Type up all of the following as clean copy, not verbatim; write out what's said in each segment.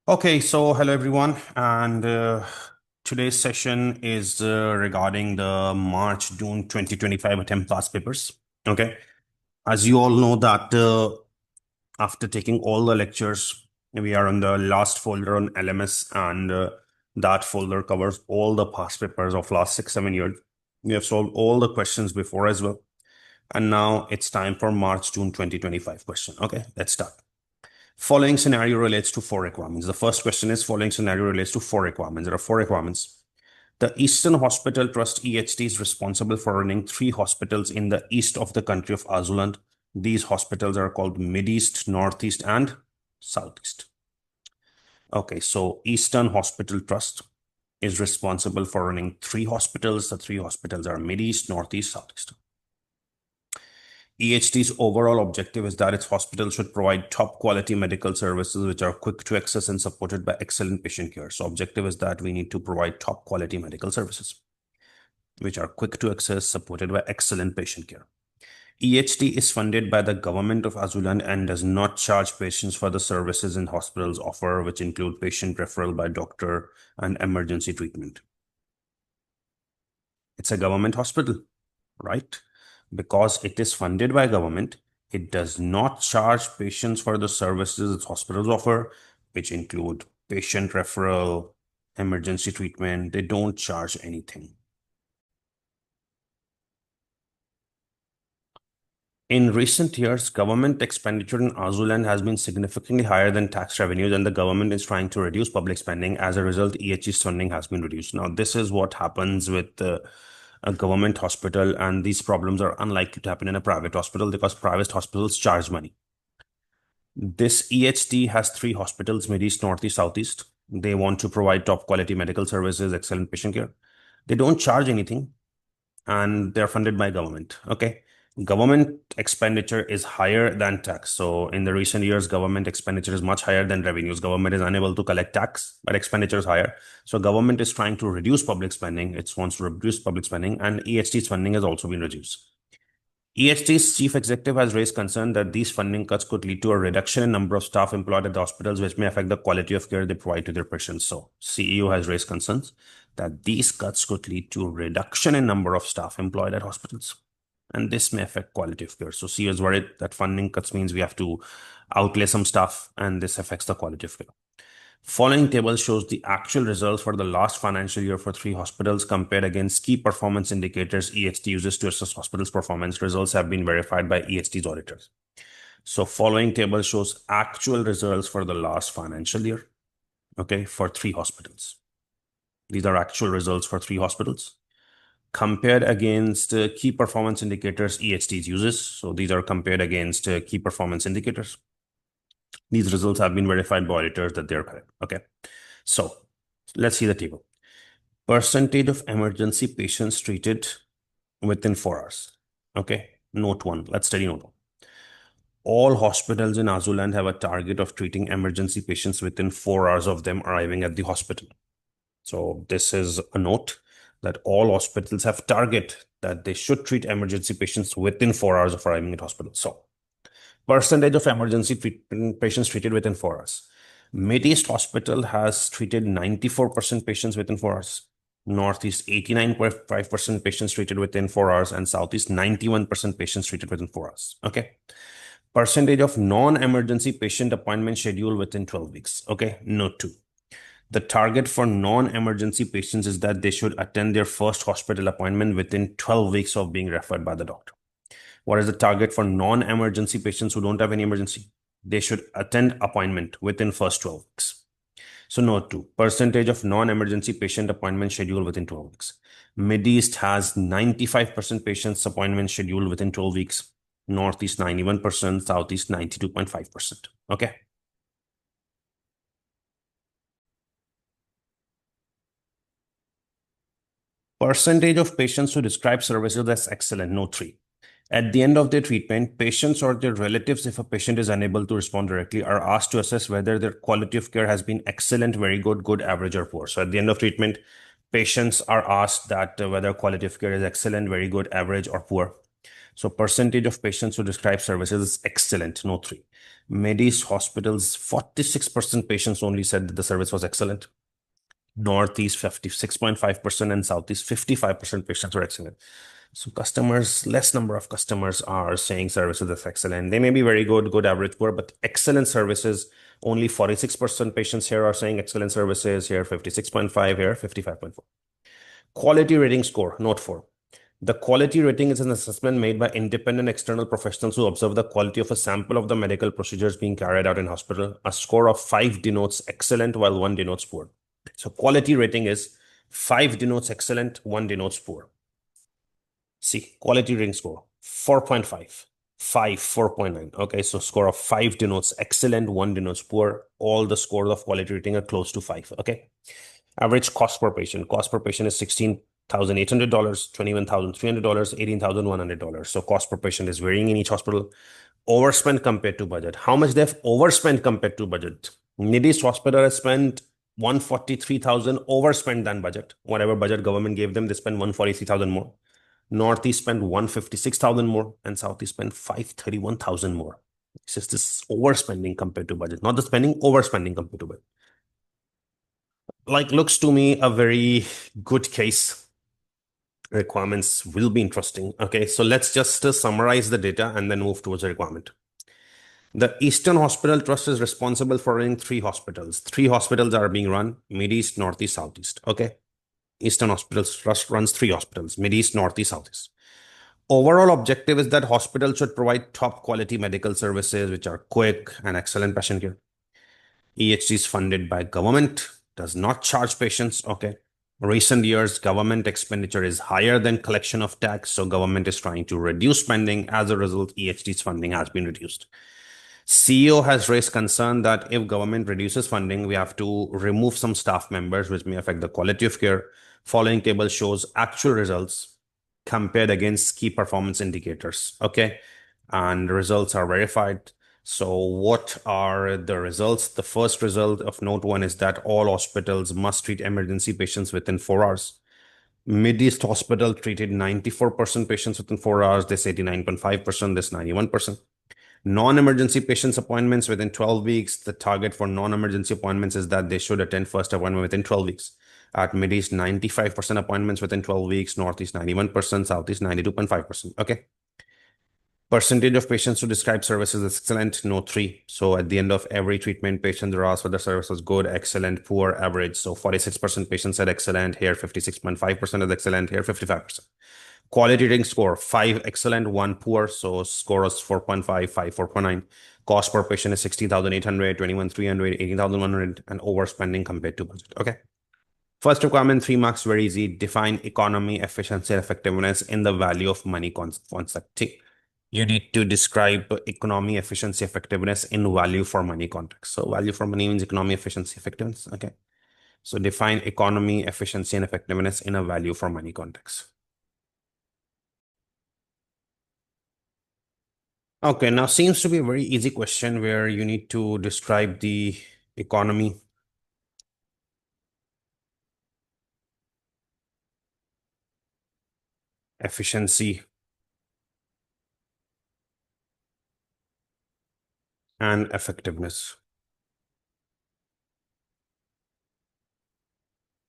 Okay, so hello everyone, and today's session is regarding the March-June 2025 attempt past papers. Okay, as you all know that after taking all the lectures, we are on the last folder on LMS, and that folder covers all the past papers of last 6, 7 years. We have solved all the questions before as well, and now it's time for March-June 2025 question. Okay, let's start. Following scenario relates to four requirements. The first question is following scenario relates to four requirements. There are four requirements. The Eastern Hospital Trust EHT is responsible for running three hospitals in the east of the country of Azuland. These hospitals are called Mid-East, Northeast, and Southeast. Okay, so Eastern Hospital Trust is responsible for running three hospitals. The three hospitals are Mid-East, Northeast, Southeast. EHT's overall objective is that its hospitals should provide top quality medical services which are quick to access and supported by excellent patient care. So objective is that we need to provide top quality medical services which are quick to access, supported by excellent patient care. EHT is funded by the government of Azuland and does not charge patients for the services in hospitals offer, which include patient referral by doctor and emergency treatment. It's a government hospital, right? Because it is funded by government, it does not charge patients for the services its hospitals offer, which include patient referral, emergency treatment. They don't charge anything. In recent years, government expenditure in Azuland has been significantly higher than tax revenues, and the government is trying to reduce public spending. As a result, EH's funding has been reduced. Now, this is what happens with a government hospital, and these problems are unlikely to happen in a private hospital because private hospitals charge money. This EHT has three hospitals, Mid-East, Northeast, Southeast. They want to provide top quality medical services, excellent patient care. They don't charge anything, and they're funded by government. Okay. Government expenditure is higher than tax. So in the recent years, government expenditure is much higher than revenues. Government is unable to collect tax, but expenditure is higher. So government is trying to reduce public spending. It wants to reduce public spending, and EHT's funding has also been reduced. EHT's chief executive has raised concern that these funding cuts could lead to a reduction in number of staff employed at the hospitals, which may affect the quality of care they provide to their patients. So CEO has raised concerns that these cuts could lead to a reduction in number of staff employed at hospitals, and this may affect quality of care. So CEO is worried that funding cuts means we have to outlay some staff, and this affects the quality of care. Following table shows the actual results for the last financial year for three hospitals compared against key performance indicators EHT uses to assess hospitals' performance. Results have been verified by EHT's auditors. So following table shows actual results for the last financial year, okay, for three hospitals. These are actual results for three hospitals compared against key performance indicators EHT uses. So these are compared against key performance indicators. These results have been verified by auditors that they're correct. Okay. So let's see the table. Percentage of emergency patients treated within 4 hours. Okay. Note 1. Let's study note 1. All hospitals in Azuland have a target of treating emergency patients within 4 hours of them arriving at the hospital. So this is a note that all hospitals have target that they should treat emergency patients within 4 hours of arriving at hospital. So percentage of emergency patients treated within 4 hours. Mid-East Hospital has treated 94% patients within 4 hours. Northeast, 89.5% patients treated within 4 hours, and Southeast, 91% patients treated within 4 hours. Okay. Percentage of non-emergency patient appointment schedule within 12 weeks. Okay. Note 2. The target for non-emergency patients is that they should attend their first hospital appointment within 12 weeks of being referred by the doctor. What is the target for non-emergency patients who don't have any emergency? They should attend appointment within first 12 weeks. So note 2, percentage of non-emergency patient appointment schedule within 12 weeks. Mid-East has 95% patients appointment scheduled within 12 weeks. Northeast 91%, Southeast 92.5%. Okay. Percentage of patients who describe services as excellent, note 3. At the end of their treatment, patients or their relatives, if a patient is unable to respond directly, are asked to assess whether their quality of care has been excellent, very good, good, average, or poor. So at the end of treatment, patients are asked that whether quality of care is excellent, very good, average, or poor. So percentage of patients who describe services is excellent, no three. Medis hospitals, 46% patients only said that the service was excellent. Northeast 56.5% and Southeast 55% patients were excellent. So customers, less number of customers are saying services is excellent. They may be very good, good average poor, but excellent services, only 46% patients here are saying excellent services, here 56.5, here 55.4. Quality rating score, note 4. The quality rating is an assessment made by independent external professionals who observe the quality of a sample of the medical procedures being carried out in hospital. A score of 5 denotes excellent while 1 denotes poor. So quality rating is 5 denotes excellent, 1 denotes poor. See, quality rating score 4.5, 5, 4.9. Okay, so score of 5 denotes excellent, 1 denotes poor. All the scores of quality rating are close to 5. Okay. Average cost per patient. Cost per patient is $16,800, $21,300, $18,100. So cost per patient is varying in each hospital. Overspent compared to budget. How much they've overspent compared to budget? Nidis Hospital has spent 143,000 overspent than budget. Whatever budget government gave them, they spent 143,000 more. Northeast spent 156,000 more, and Southeast spent 531,000 more. It's just this overspending compared to budget, not the spending, overspending compared to budget. Like, looks to me a very good case. Requirements will be interesting. Okay, so let's just summarize the data and then move towards the requirement. The Eastern Hospital Trust is responsible for running 3 hospitals. 3 hospitals are being run: Mid-East, Northeast, Southeast. Okay. Eastern Hospital Trust runs 3 hospitals: Mid-East, Northeast, Southeast. Overall objective is that hospitals should provide top quality medical services, which are quick and excellent patient care. EHT is funded by government, does not charge patients. Okay. Recent years, government expenditure is higher than collection of tax. So government is trying to reduce spending. As a result, EHT's funding has been reduced. CEO has raised concern that if government reduces funding, we have to remove some staff members, which may affect the quality of care. Following table shows actual results compared against key performance indicators. Okay. And the results are verified. So what are the results? The first result of note 1 is that all hospitals must treat emergency patients within 4 hours. Mid-East Hospital treated 94% patients within 4 hours. This 89.5%, this 91%. Non-emergency patients appointments within 12 weeks. The target for non-emergency appointments is that they should attend first appointment within 12 weeks. At Mid-East, 95% appointments within 12 weeks. Northeast, 91%. Southeast, 92.5%. Okay. Percentage of patients who describe services as excellent, no 3. So at the end of every treatment, patients are asked whether the service was good, excellent, poor, average. So 46% patients said excellent, here 56.5% is excellent, here 55%. Quality rating score, 5 excellent, 1 poor. So score was 4.5, 5, 4.9. Cost per patient is 16,800, 21,300, 18,100, and overspending compared to budget. Okay. First requirement, 3 marks, very easy. Define economy, efficiency, and effectiveness in the value of money concept. You need to describe economy, efficiency, effectiveness in value for money context. So value for money means economy, efficiency, effectiveness. Okay. So define economy, efficiency, and effectiveness in a value for money context. Okay, now seems to be a very easy question where you need to describe the economy, efficiency, and effectiveness.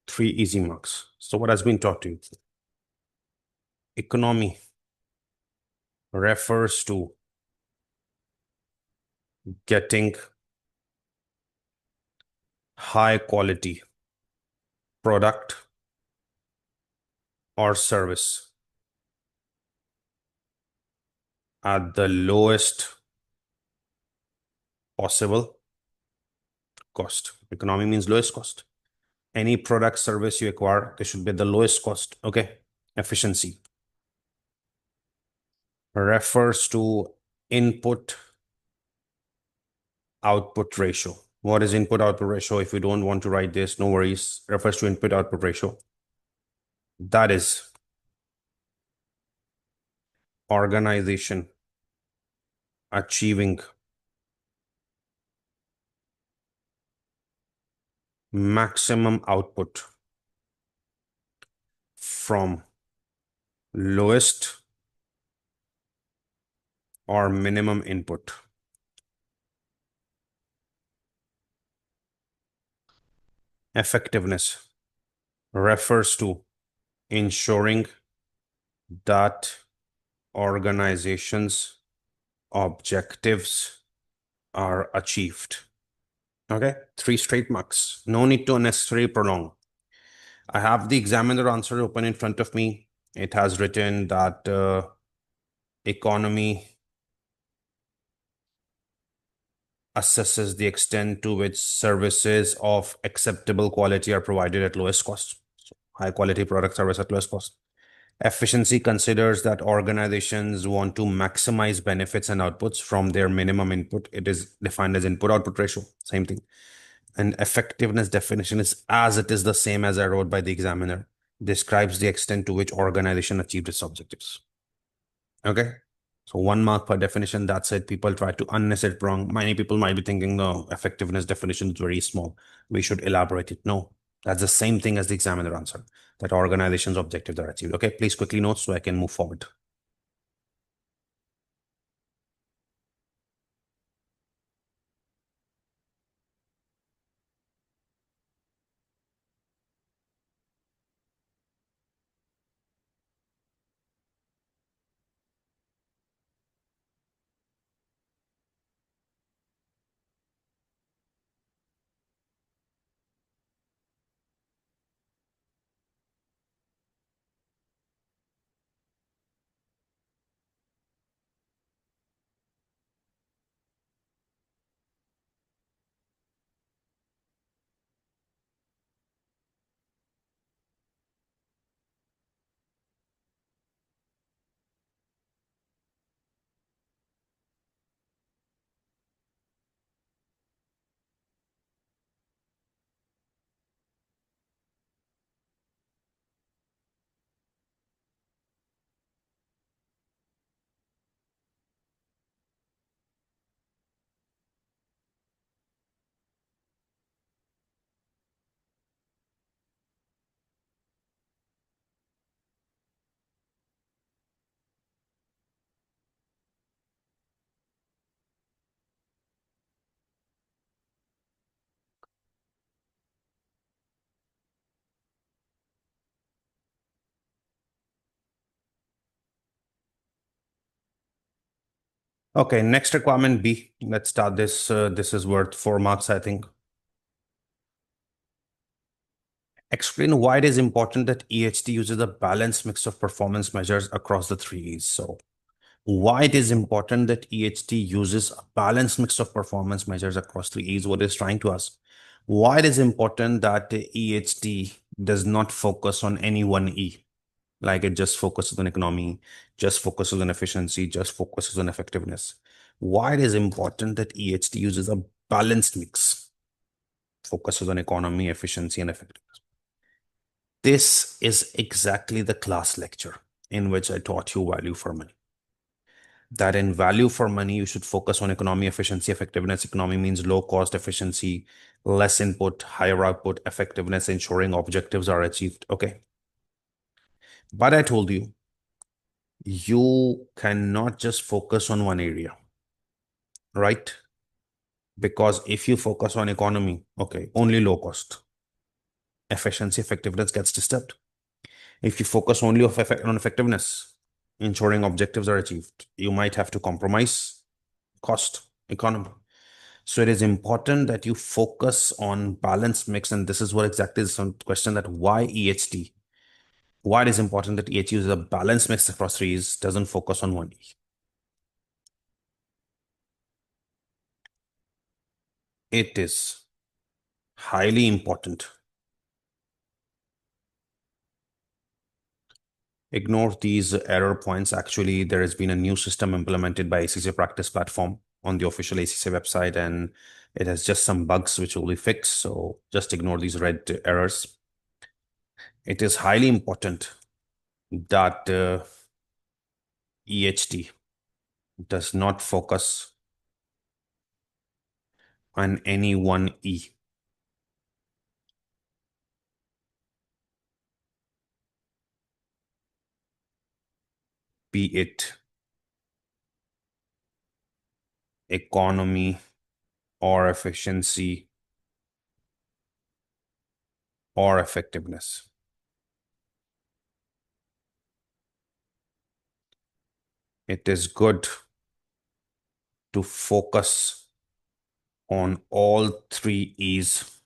3 easy marks. So what has been taught to you? Economy refers to getting high quality product or service at the lowest possible cost. Economy means lowest cost. Any product service you acquire, they should be at the lowest cost. Okay. Efficiency refers to input output ratio. What is input output ratio? If you don't want to write this, no worries. Refers to input output ratio. That is organization achieving maximum output from lowest or minimum input. Effectiveness refers to ensuring that organizations' objectives are achieved. Okay, 3 straight marks. No need to unnecessarily prolong. I have the examiner answer open in front of me. It has written that economy assesses the extent to which services of acceptable quality are provided at lowest cost. So high quality product service at lowest cost. Efficiency considers that organizations want to maximize benefits and outputs from their minimum input. It is defined as input output ratio, same thing. And effectiveness definition is as it is the same as I wrote by the examiner, describes the extent to which organization achieved its objectives. Okay. So 1 mark per definition. That's it. People try to unnecessarily wrong. Many people might be thinking, no, effectiveness definition is very small. We should elaborate it. No, that's the same thing as the examiner answer, that organization's objectives are achieved. Okay. Please quickly note so I can move forward. Okay. Next requirement B. Let's start this. This is worth 4 marks, I think. Explain why it is important that EHT uses a balanced mix of performance measures across the three E's. So why it is important that EHT uses a balanced mix of performance measures across three E's, what it's trying to ask. Why it is important that EHT does not focus on any one E, like it just focuses on economy, just focuses on efficiency, just focuses on effectiveness. Why it is important that EHT uses a balanced mix, focuses on economy, efficiency, and effectiveness. This is exactly the class lecture in which I taught you value for money. That in value for money, you should focus on economy, efficiency, effectiveness. Economy means low cost, efficiency, less input, higher output, effectiveness, ensuring objectives are achieved. Okay. But I told you, you cannot just focus on one area, right? Because if you focus on economy, okay, only low cost, efficiency, effectiveness gets disturbed. If you focus only on effectiveness, ensuring objectives are achieved, you might have to compromise cost, economy. So it is important that you focus on balanced mix. And this is what exactly is some question, that why EHT? Why it is important that EHT uses a balanced mix across three E's, doesn't focus on one E. It is highly important. Ignore these error points. Actually, there has been a new system implemented by ACCA Practice Platform on the official ACCA website, and it has just some bugs which will be fixed. So just ignore these red errors. It is highly important that EHT does not focus on any one E, be it economy or efficiency or effectiveness. It is good to focus on all three E's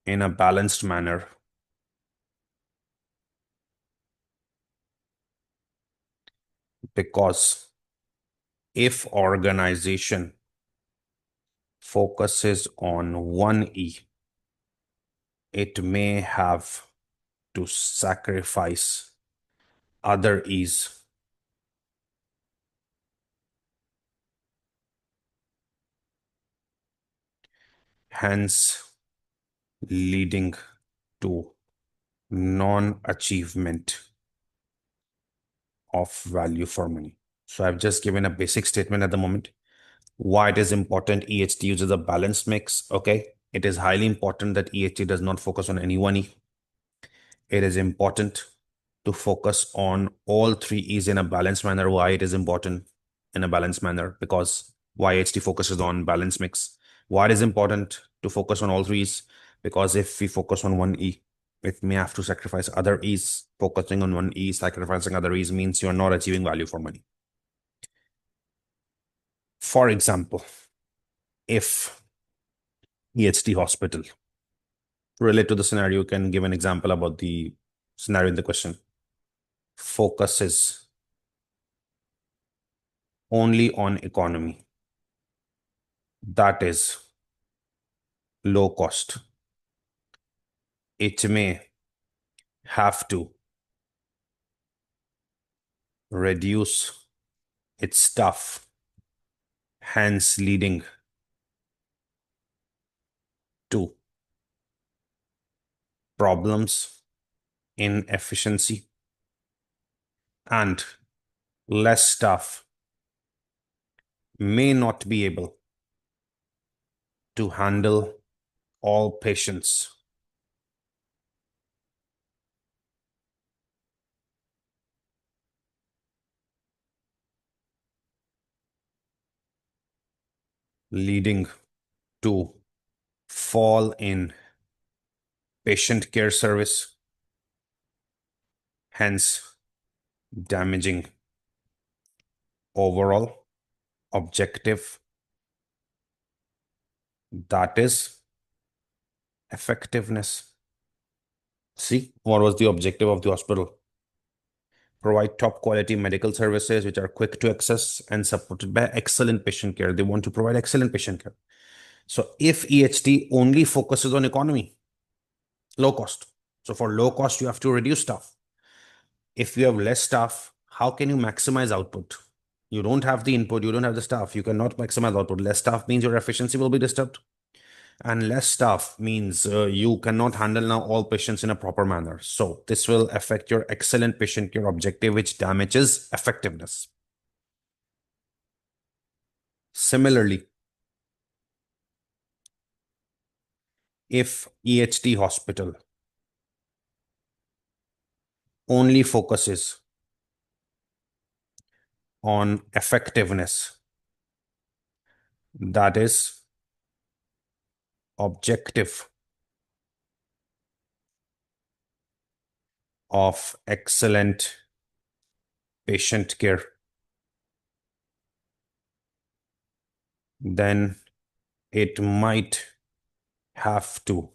in a balanced manner because if organization focuses on one E, it may have to sacrifice other E's. Hence, leading to non-achievement of value for money. So I've just given a basic statement at the moment. Why it is important EHT uses a balanced mix. Okay. It is highly important that EHT does not focus on any one E. It is important to focus on all three E's in a balanced manner. Why it is important in a balanced manner? Because YHT focuses on balance mix. Why it is important to focus on all three E's? Because if we focus on one E, it may have to sacrifice other E's. Focusing on one E, sacrificing other E's means you're not achieving value for money. For example, if EHT hospital, relate to the scenario, you can give an example about the scenario in the question, focuses only on economy, that is low cost, it may have to reduce its staff, hence leading to problems in efficiency, and less staff may not be able to handle all patients, leading to fall in patient care service, hence damaging overall objective, that is effectiveness. See, what was the objective of the hospital? Provide top quality medical services which are quick to access and supported by excellent patient care. They want to provide excellent patient care. So if EHT only focuses on economy, low cost. So for low cost, you have to reduce staff. If you have less staff, how can you maximize output? You don't have the input, you don't have the staff, you cannot maximize output. Less staff means your efficiency will be disturbed. And less staff means you cannot handle now all patients in a proper manner. So this will affect your excellent patient care objective, which damages effectiveness. Similarly, if EHT hospital only focuses on effectiveness, that is objective of excellent patient care, then it might have to,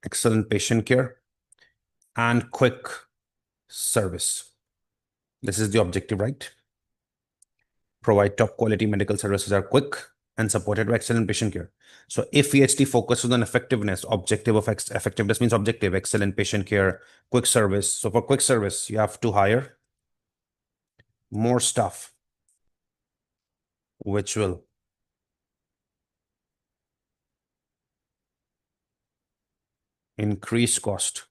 excellent patient care and quick service. This is the objective, right? Provide top quality medical services are quick and supported by excellent patient care. So if EHT focuses on effectiveness, objective of effectiveness means objective, excellent patient care, quick service. So for quick service, you have to hire more staff, which will increase cost.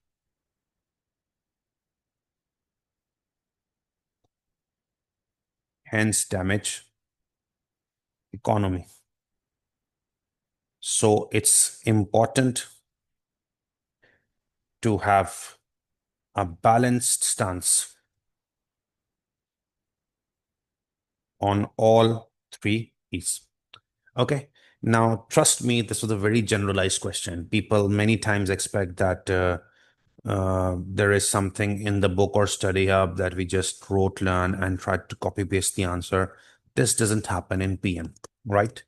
Hence damage economy. So it's important to have a balanced stance on all three E's. Okay. Now, trust me, this was a very generalized question. People many times expect that there is something in the book or study hub that we just wrote, learn, and tried to copy paste the answer. This doesn't happen in PM, right?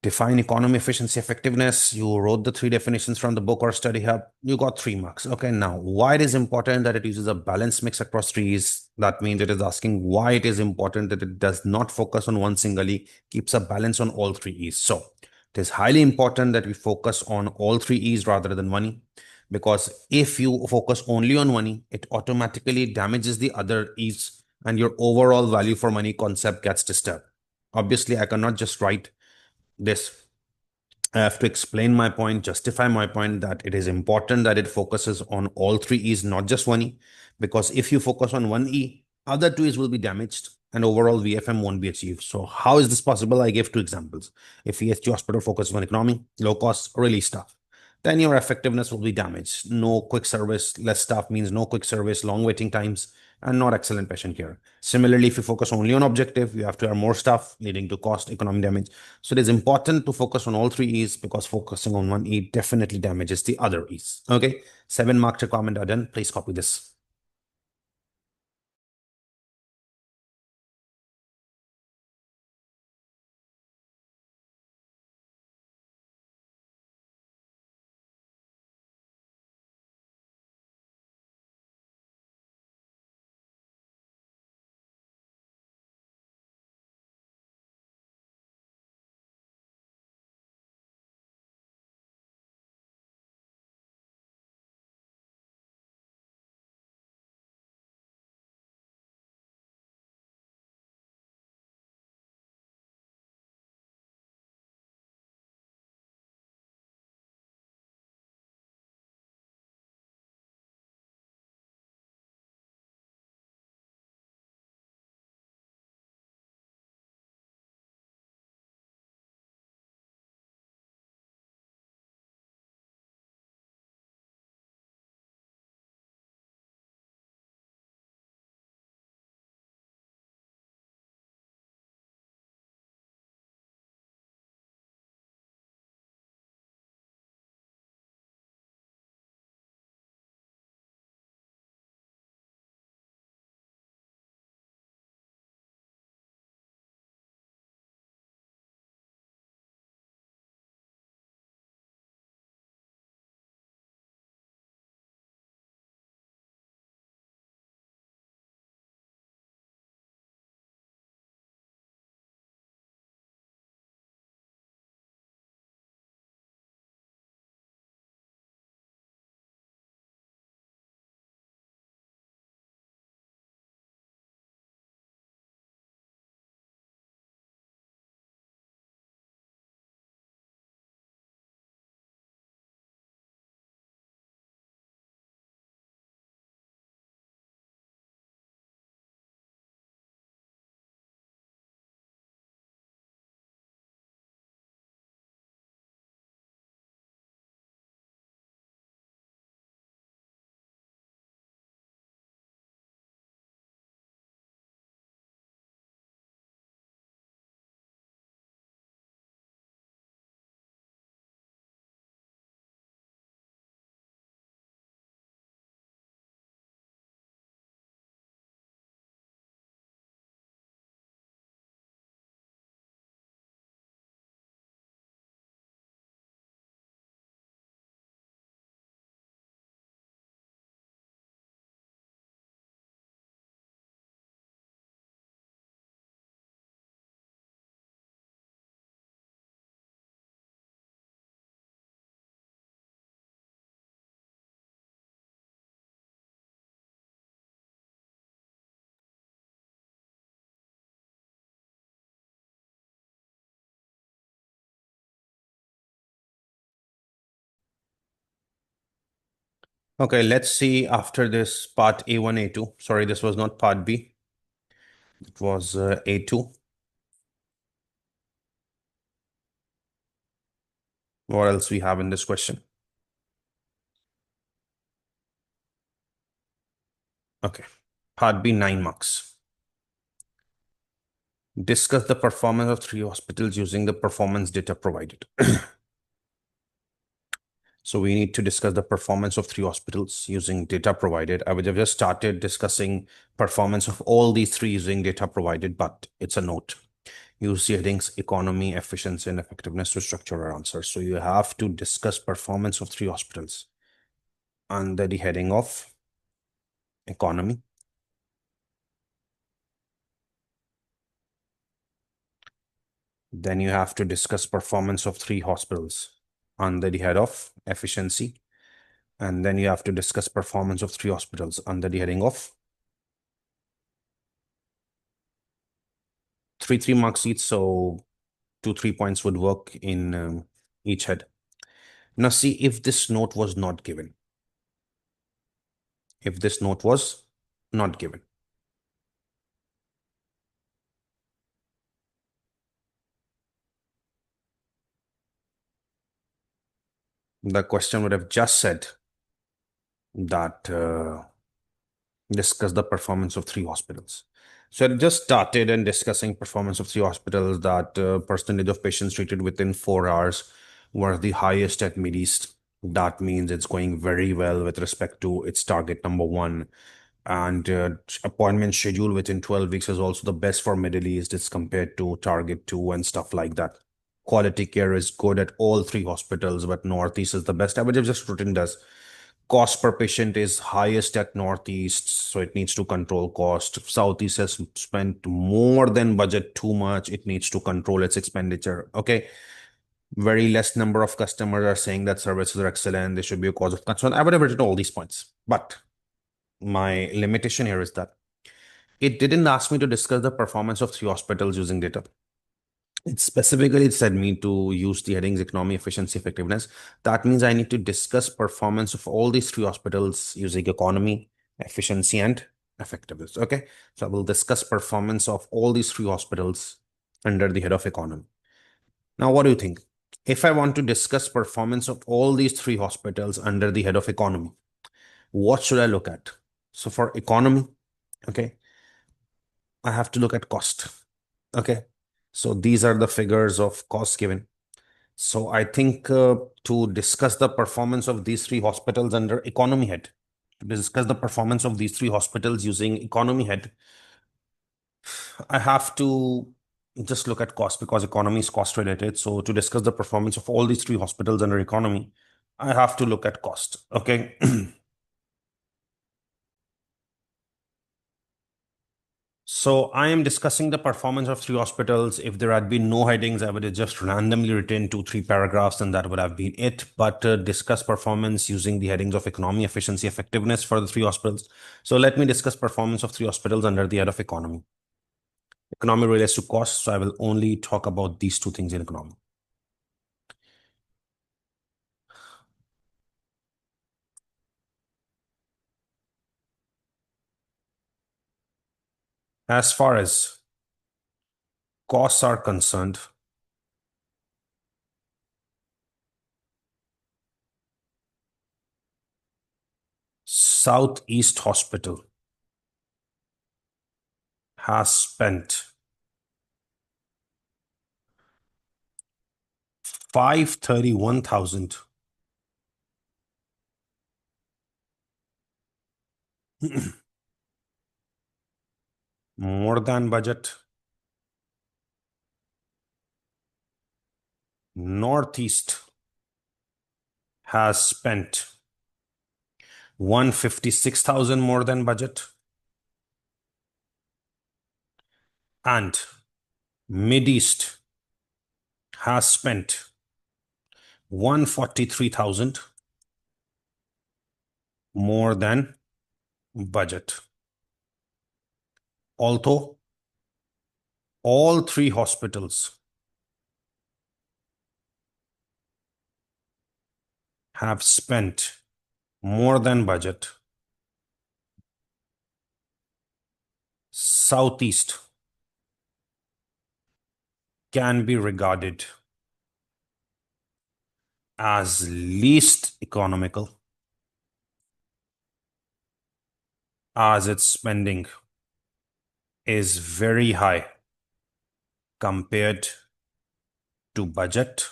Define economy, efficiency, effectiveness. You wrote the three definitions from the book or study hub. You got 3 marks. Okay, now why it is important that it uses a balanced mix across trees? That means it is asking why it is important that it does not focus on one singly, keeps a balance on all three E's. So it is highly important that we focus on all three E's rather than one E. Because if you focus only on one E, it automatically damages the other E's and your overall value for money concept gets disturbed. Obviously, I cannot just write this. I have to explain my point, justify my point that it is important that it focuses on all three E's, not just one E. Because if you focus on one E, other two E's will be damaged and overall VFM won't be achieved. So, how is this possible? I give two examples. If EHT hospital focuses on economy, low cost, really staff, then your effectiveness will be damaged. No quick service, less staff means no quick service, long waiting times, and not excellent patient care. Similarly, if you focus only on objective, you have to have more staff, leading to cost, economic damage. So it is important to focus on all three E's because focusing on one E definitely damages the other E's. Okay, 7 mark requirement are done. Please copy this. Okay, let's see after this part A1, A2. Sorry, this was not part B. It was A2. What else we have in this question? Okay, part B, 9 marks. Discuss the performance of three hospitals using the performance data provided. So we need to discuss the performance of three hospitals using data provided. I would have just started discussing performance of all these three using data provided, but it's a note. Use the headings economy, efficiency, and effectiveness to structure our answers. So you have to discuss performance of three hospitals under the heading of economy. Then you have to discuss performance of three hospitals under the head of efficiency. And then you have to discuss performance of three hospitals under the heading of three marks each. So 2 3 points would work in each head. Now see if this note was not given. If this note was not given. The question would have just said that discuss the performance of three hospitals. So I just started and discussing performance of three hospitals that percentage of patients treated within 4 hours were the highest at Mid East. That means it's going very well with respect to its target number one. And appointment schedule within 12 weeks is also the best for Middle East as compared to target two and stuff like that. Quality care is good at all three hospitals, but Northeast is the best. I would have just written this. Cost per patient is highest at Northeast, so it needs to control cost. Southeast has spent more than budget too much. It needs to control its expenditure. Okay. Very less number of customers are saying that services are excellent. They should be a cause of concern. I would have written all these points. But my limitation here is that it didn't ask me to discuss the performance of three hospitals using data. It specifically said me to use the headings economy, efficiency, effectiveness. That means I need to discuss performance of all these three hospitals using economy, efficiency, and effectiveness. Okay. So I will discuss performance of all these three hospitals under the head of economy. Now, what do you think? If I want to discuss performance of all these three hospitals under the head of economy, what should I look at? So for economy, okay, I have to look at cost. Okay. So these are the figures of cost given. So I think to discuss the performance of these three hospitals under economy head, to discuss the performance of these three hospitals using economy head, I have to just look at cost because economy is cost related. So to discuss the performance of all these three hospitals under economy, I have to look at cost. Okay. So I am discussing the performance of three hospitals. If there had been no headings, I would have just randomly written 2 3 paragraphs and that would have been it. But discuss performance using the headings of economy, efficiency, effectiveness for the three hospitals. So let me discuss performance of three hospitals under the head of economy. Economy relates to cost, so I will only talk about these two things in economy. As far as costs are concerned, Southeast Hospital has spent 531,000 more than budget. Northeast has spent 156,000 more than budget. And Mideast has spent 143,000 more than budget. Although all three hospitals have spent more than budget, Southeast can be regarded as least economical as its spending is very high compared to budget,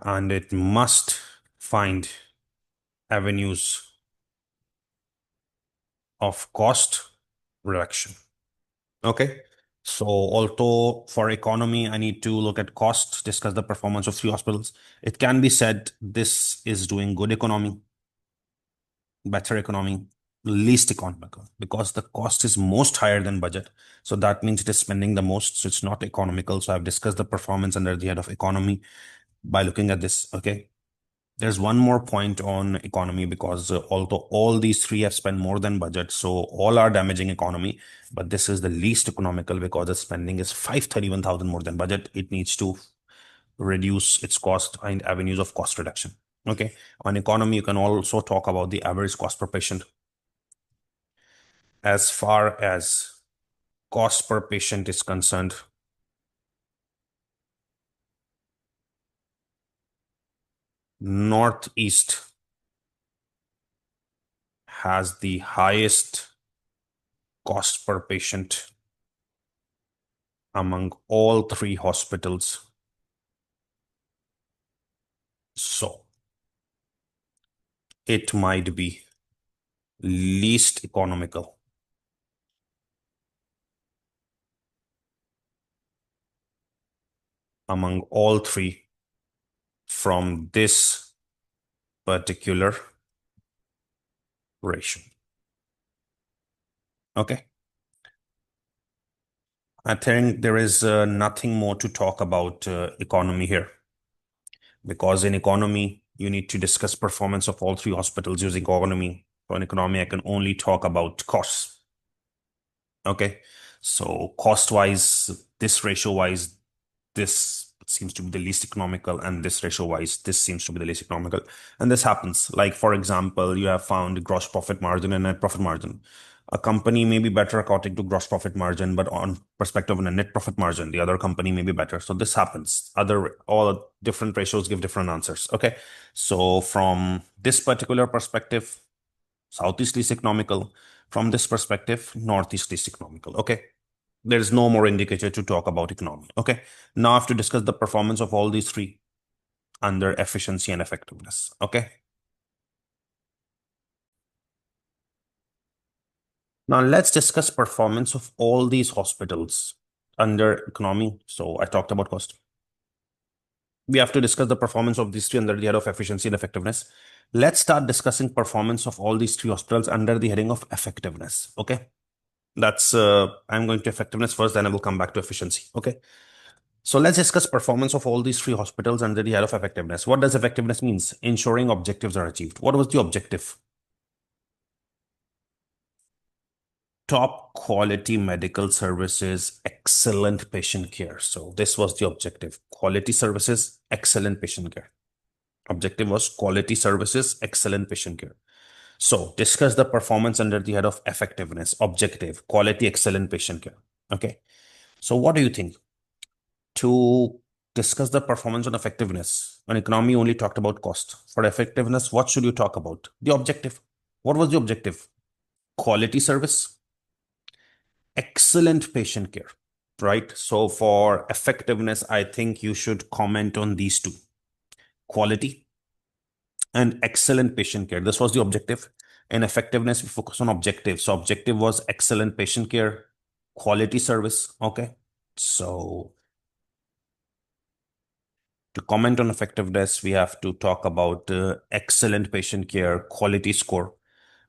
and it must find avenues of cost reduction. Okay. So although for economy, I need to look at cost, discuss the performance of three hospitals. It can be said this is doing good economy, better economy, least economical, because the cost is most higher than budget. So that means it is spending the most. So it's not economical. So I've discussed the performance under the head of economy by looking at this. Okay. There's one more point on economy because although all these three have spent more than budget, so all are damaging economy, but this is the least economical because the spending is 531,000 more than budget. It needs to reduce its cost and avenues of cost reduction. Okay. On economy, you can also talk about the average cost per patient. As far as cost per patient is concerned, Northeast has the highest cost per patient among all three hospitals. So it might be least economical among all three from this particular ratio. Okay. I think there is nothing more to talk about economy here, because in economy, you need to discuss performance of all three hospitals using economy. So in economy, I can only talk about costs. Okay. So cost wise, this ratio wise, this seems to be the least economical, and this ratio wise, this seems to be the least economical. And this happens. Like, for example, you have found gross profit margin and net profit margin. A company may be better according to gross profit margin, but on perspective of a net profit margin, the other company may be better. So this happens. All different ratios give different answers. Okay. So from this particular perspective, Southeast least economical. From this perspective, Northeast least economical. Okay. There's no more indicator to talk about economy. Okay. Now I have to discuss the performance of all these three under efficiency and effectiveness. Okay. Now let's discuss performance of all these hospitals under economy. So I talked about cost. We have to discuss the performance of these three under the head of efficiency and effectiveness. Let's start discussing performance of all these three hospitals under the heading of effectiveness. Okay. I'm going to effectiveness first, then I will come back to efficiency. Okay. So let's discuss performance of all these three hospitals under the head of effectiveness. What does effectiveness means? Ensuring objectives are achieved. What was the objective? Top quality medical services, excellent patient care. So this was the objective. Quality services, excellent patient care. Objective was quality services, excellent patient care. So discuss the performance under the head of effectiveness. Objective, quality, excellent patient care. Okay. So what do you think? To discuss the performance on effectiveness, on economy only talked about cost. For effectiveness, what should you talk about? The objective. What was the objective? Quality service, excellent patient care, right? So for effectiveness, I think you should comment on these two: quality and excellent patient care. This was the objective. In effectiveness, we focus on objective. So objective was excellent patient care, quality service. Okay. So to comment on effectiveness, we have to talk about excellent patient care, quality score.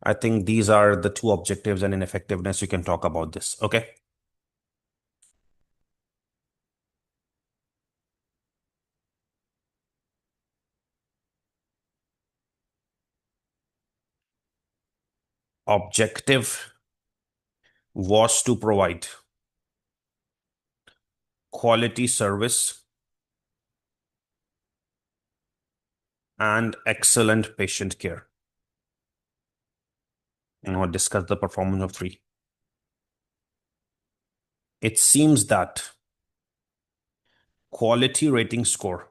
I think these are the two objectives, and in effectiveness, you can talk about this. Okay. Objective was to provide quality service and excellent patient care. And we'll discuss the performance of three. It seems that quality rating score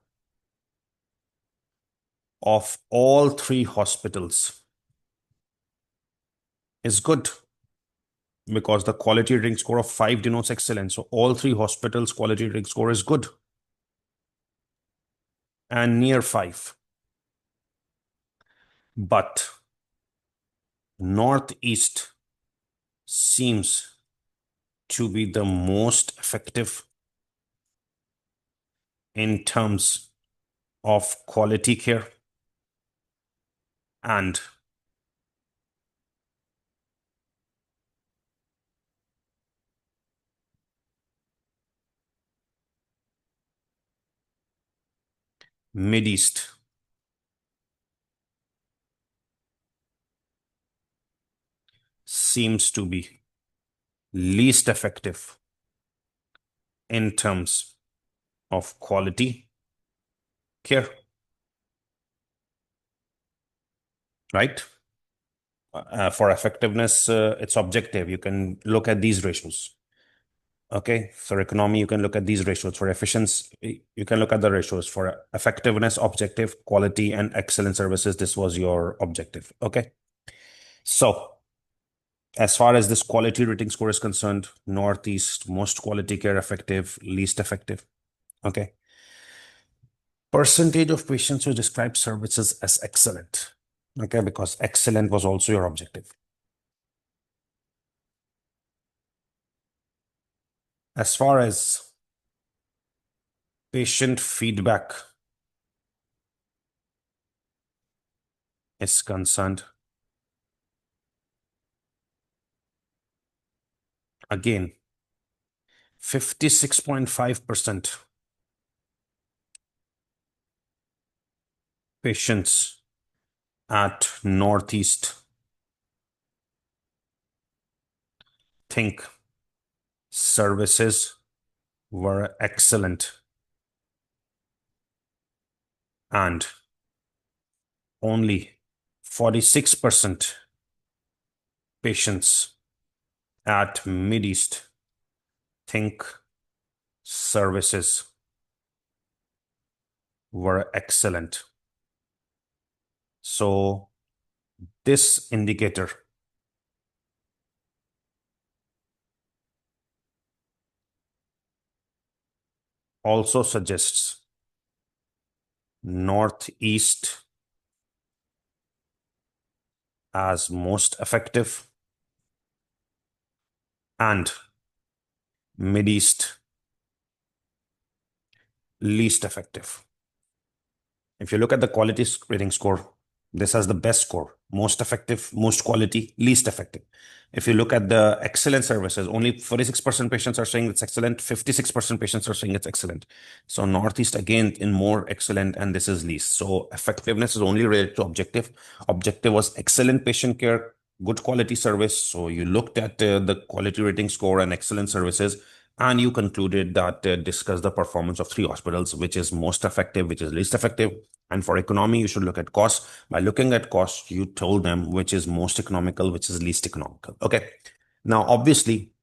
of all three hospitals is good because the quality rating score of 5 denotes excellence. So all three hospitals' quality rating score is good and near 5. But Northeast seems to be the most effective in terms of quality care and Mideast seems to be least effective in terms of quality care, right? For effectiveness, it's objective. You can look at these ratios. Okay, for economy, you can look at these ratios. For efficiency, you can look at the ratios. For effectiveness, objective, quality, and excellent services, this was your objective. Okay, so as far as this quality rating score is concerned, Northeast, most quality care effective, least effective. Okay. Percentage of patients who describe services as excellent. Okay, because excellent was also your objective. As far as patient feedback is concerned, again, 56.5% patients at Northeast think services were excellent, and only 46% patients at Mideast think services were excellent. So this indicator also suggests Northeast as most effective and Mideast least effective. If you look at the quality rating score, this has the best score, most effective, most quality, least effective. If you look at the excellent services, only 46% patients are saying it's excellent, 56% patients are saying it's excellent. So Northeast again in more excellent, and this is least. So effectiveness is only related to objective. Objective was excellent patient care, good quality service. So you looked at the quality rating score and excellent services, and you concluded that discuss the performance of three hospitals, which is most effective, which is least effective. And for economy, you should look at cost. By looking at cost, you told them which is most economical, which is least economical. Okay. Now, obviously,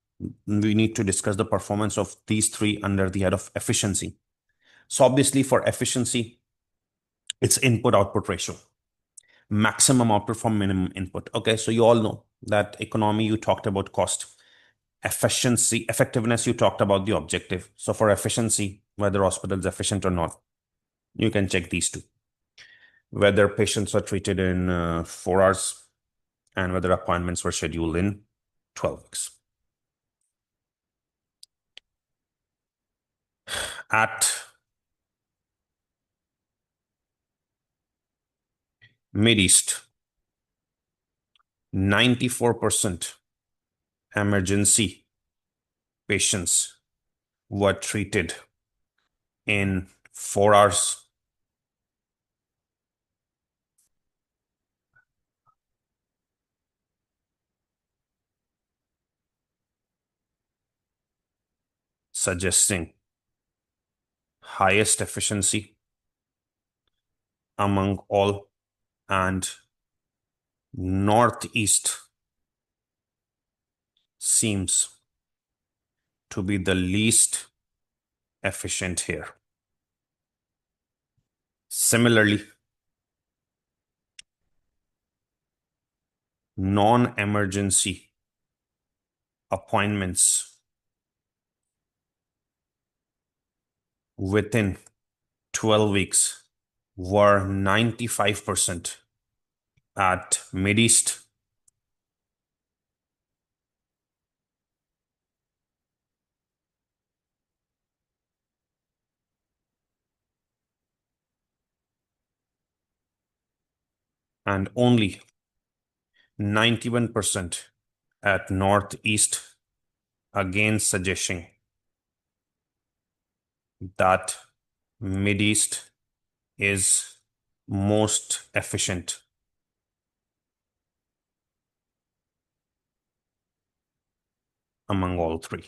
we need to discuss the performance of these three under the head of efficiency. So obviously, for efficiency, it's input-output ratio. Maximum output from minimum input. Okay, so you all know that economy, you talked about cost. Efficiency, effectiveness, you talked about the objective. So for efficiency, whether hospital is efficient or not, you can check these two. Whether patients are treated in 4 hours and whether appointments were scheduled in 12 weeks. At Mideast, 94% emergency patients were treated in 4 hours. Suggesting highest efficiency among all, and Northeast seems to be the least efficient here. Similarly, non-emergency appointments within 12 weeks were 95% at Mideast, and only 91% at Northeast, again suggesting that Mideast is most efficient among all three.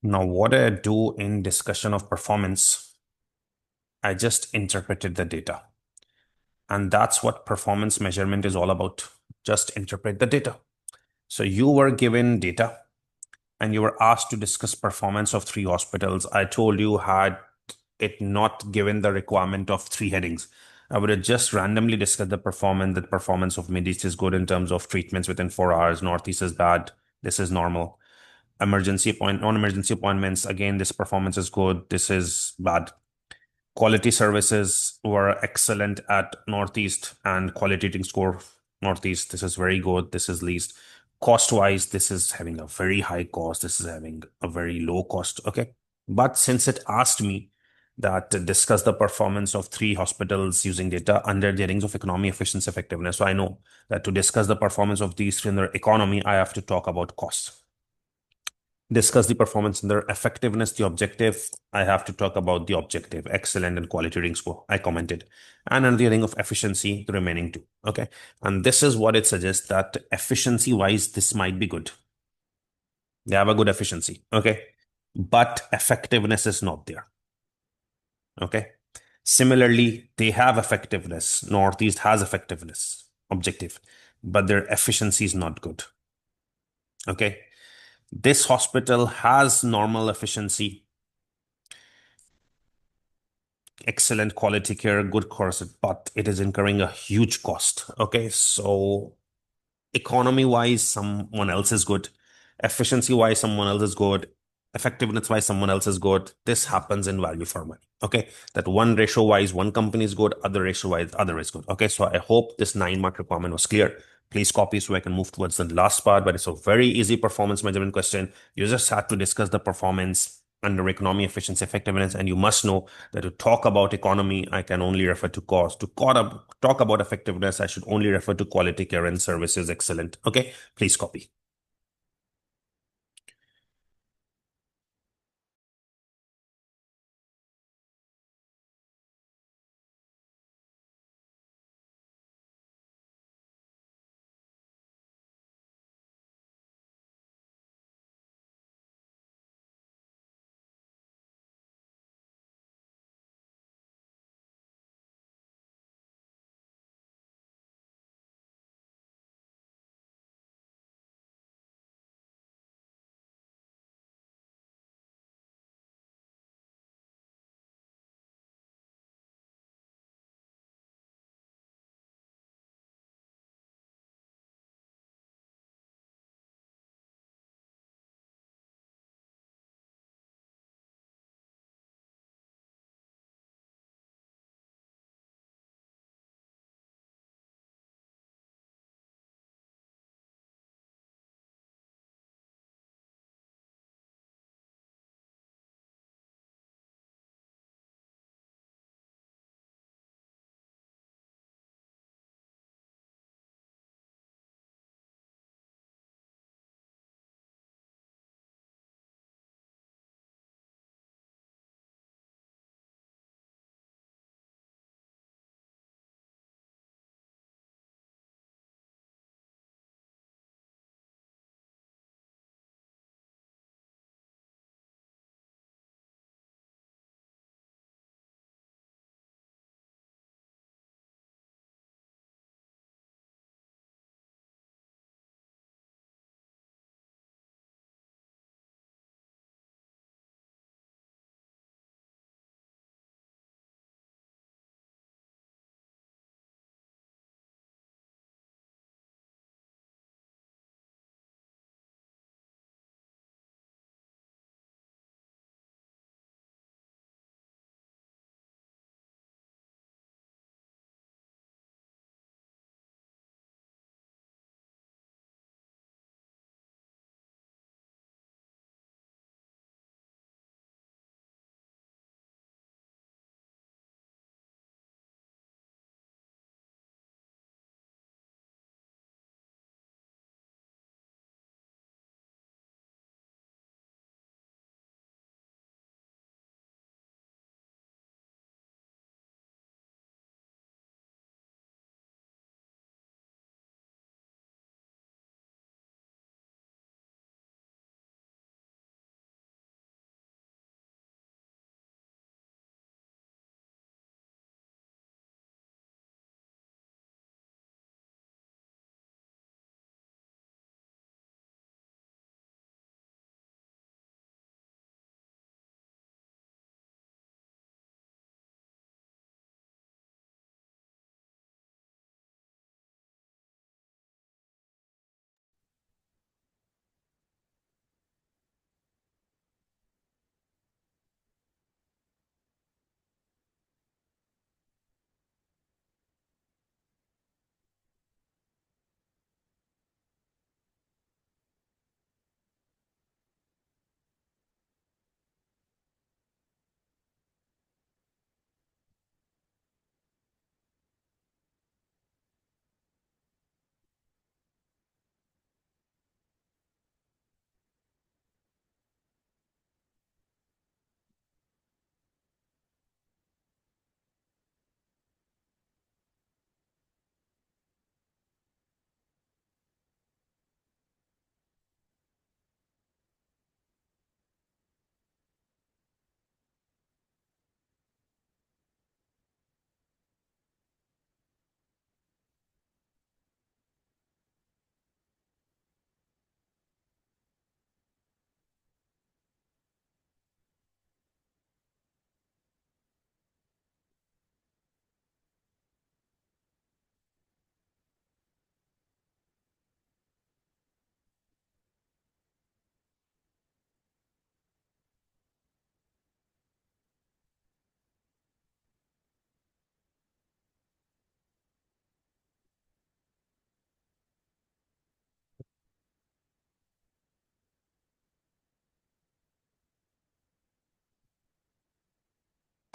Now, what I do in discussion of performance, I just interpreted the data. And that's what performance measurement is all about. Just interpret the data. So you were given data and you were asked to discuss performance of three hospitals. I told you, had it not given the requirement of three headings, I would have just randomly discussed the performance. The performance of Mideast is good in terms of treatments within 4 hours. Northeast is bad. This is normal. Non-emergency appointments, again, this performance is good. This is bad. Quality services were excellent at Northeast, and quality rating score Northeast, this is very good. This is least. Cost wise, this is having a very high cost. This is having a very low cost. Okay. But since it asked me that to discuss the performance of three hospitals using data under the headings of economy, efficiency, effectiveness. So I know that to discuss the performance of these three in their economy, I have to talk about cost. Discuss the performance in their effectiveness, the objective. I have to talk about the objective, excellent and quality rating score. I commented. And under the heading of efficiency, the remaining two. Okay. And this is what it suggests, that efficiency wise, this might be good. They have a good efficiency. Okay. But effectiveness is not there. Okay. Similarly, they have effectiveness. Northeast has effectiveness, objective, but their efficiency is not good. Okay. This hospital has normal efficiency, excellent quality care, good course, but it is incurring a huge cost. Okay, so economy wise, someone else is good. Efficiency wise, someone else is good. Effectiveness wise, someone else is good. This happens in value for money. Okay, that one ratio wise, one company is good, other ratio wise, other is good. Okay, so I hope this 9 mark requirement was clear. Please copy so I can move towards the last part, but it's a very easy performance measurement question. You just have to discuss the performance under economy, efficiency, effectiveness, and you must know that to talk about economy, I can only refer to cost. To talk about effectiveness, I should only refer to quality care and services excellent. Okay, please copy.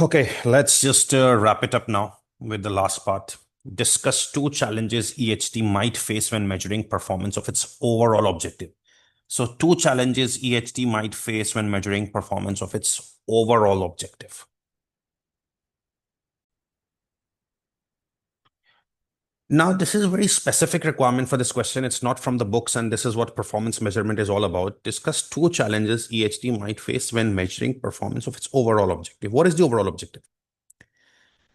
Okay, let's just wrap it up now with the last part. Discuss two challenges EHT might face when measuring performance of its overall objective. So, two challenges EHT might face when measuring performance of its overall objective. Now, this is a very specific requirement for this question. It's not from the books, and this is what performance measurement is all about. Discuss two challenges EHT might face when measuring performance of its overall objective. What is the overall objective?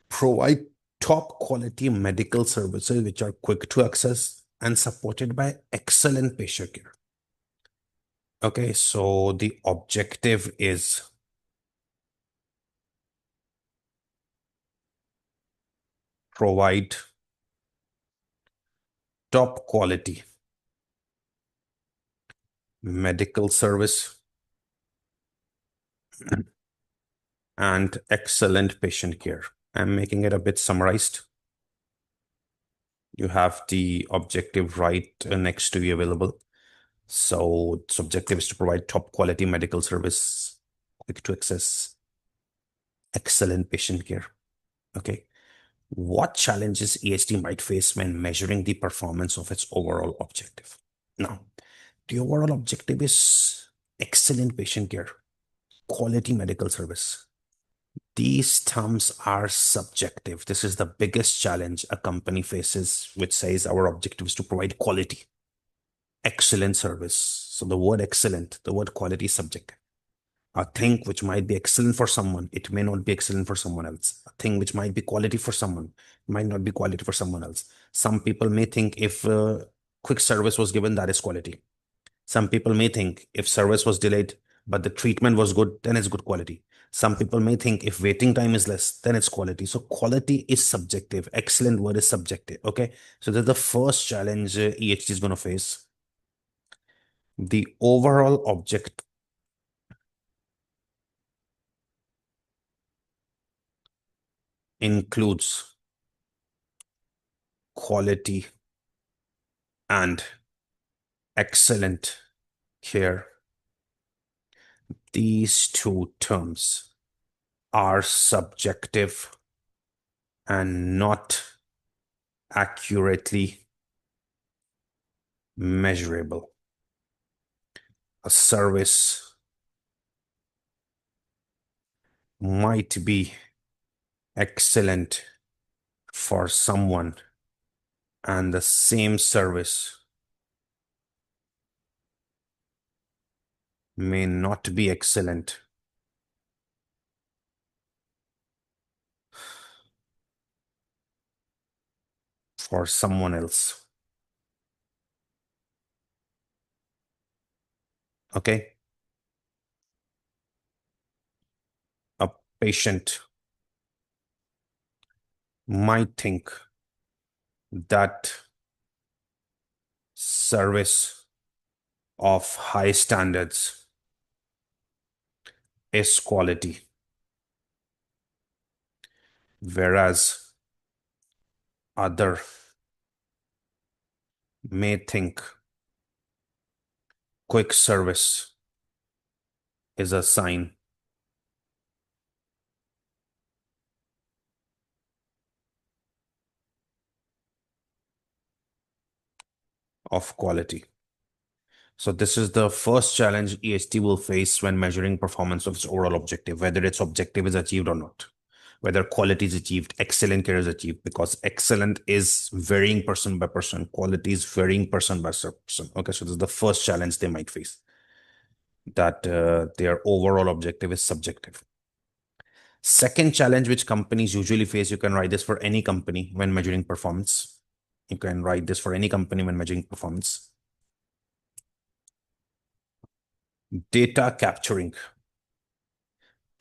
Provide top quality medical services which are quick to access and supported by excellent patient care. Okay, so the objective is provide top quality medical service and excellent patient care. I'm making it a bit summarized. You have the objective right next to you available. So its objective is to provide top quality medical service, quick to access, excellent patient care. Okay. What challenges EHT might face when measuring the performance of its overall objective? Now, the overall objective is excellent patient care, quality medical service. These terms are subjective. This is the biggest challenge a company faces, which says our objective is to provide quality, excellent service. So the word excellent, the word quality is subjective. A thing which might be excellent for someone, it may not be excellent for someone else. A thing which might be quality for someone, might not be quality for someone else. Some people may think if quick service was given, that is quality. Some people may think if service was delayed, but the treatment was good, then it's good quality. Some people may think if waiting time is less, then it's quality. So quality is subjective. Excellent word is subjective. Okay. So that's the first challenge EHT is going to face. The overall object includes quality and excellent care. These two terms are subjective and not accurately measurable. A service might be excellent for someone, and the same service may not be excellent for someone else. Okay? A patient might think that service of high standards is quality, whereas other may think quick service is a sign of quality. So this is the first challenge EHT will face when measuring performance of its overall objective, whether its objective is achieved or not, whether quality is achieved, excellent care is achieved, because excellent is varying person by person, quality is varying person by person. Okay, so this is the first challenge they might face, that their overall objective is subjective. Second challenge which companies usually face, you can write this for any company when measuring performance. You can write this for any company when measuring performance. Data capturing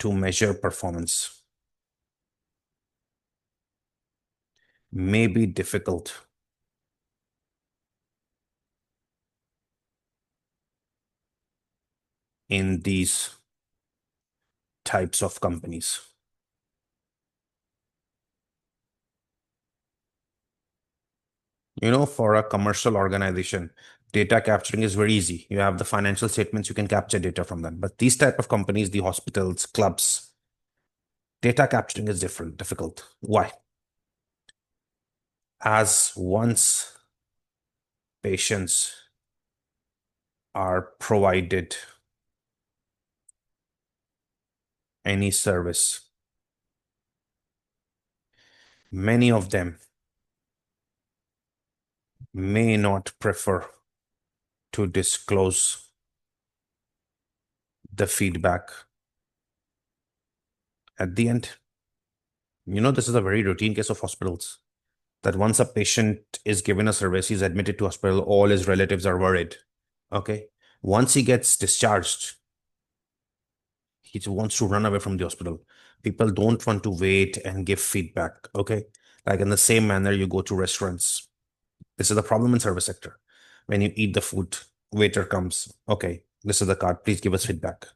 to measure performance may be difficult in these types of companies. You know, for a commercial organization, data capturing is very easy. You have the financial statements, you can capture data from them. But these type of companies, the hospitals, clubs, Data capturing is difficult. Why? As once patients are provided any service, many of them may not prefer to disclose the feedback at the end. This is a very routine case of hospitals, that once a patient is given a service, he's admitted to hospital, all his relatives are worried. Okay. Once he gets discharged, he wants to run away from the hospital. People don't want to wait and give feedback. Okay. Like in the same manner, you go to restaurants. This is the problem in service sector. When you eat the food, waiter comes, okay, this is the card, please give us feedback.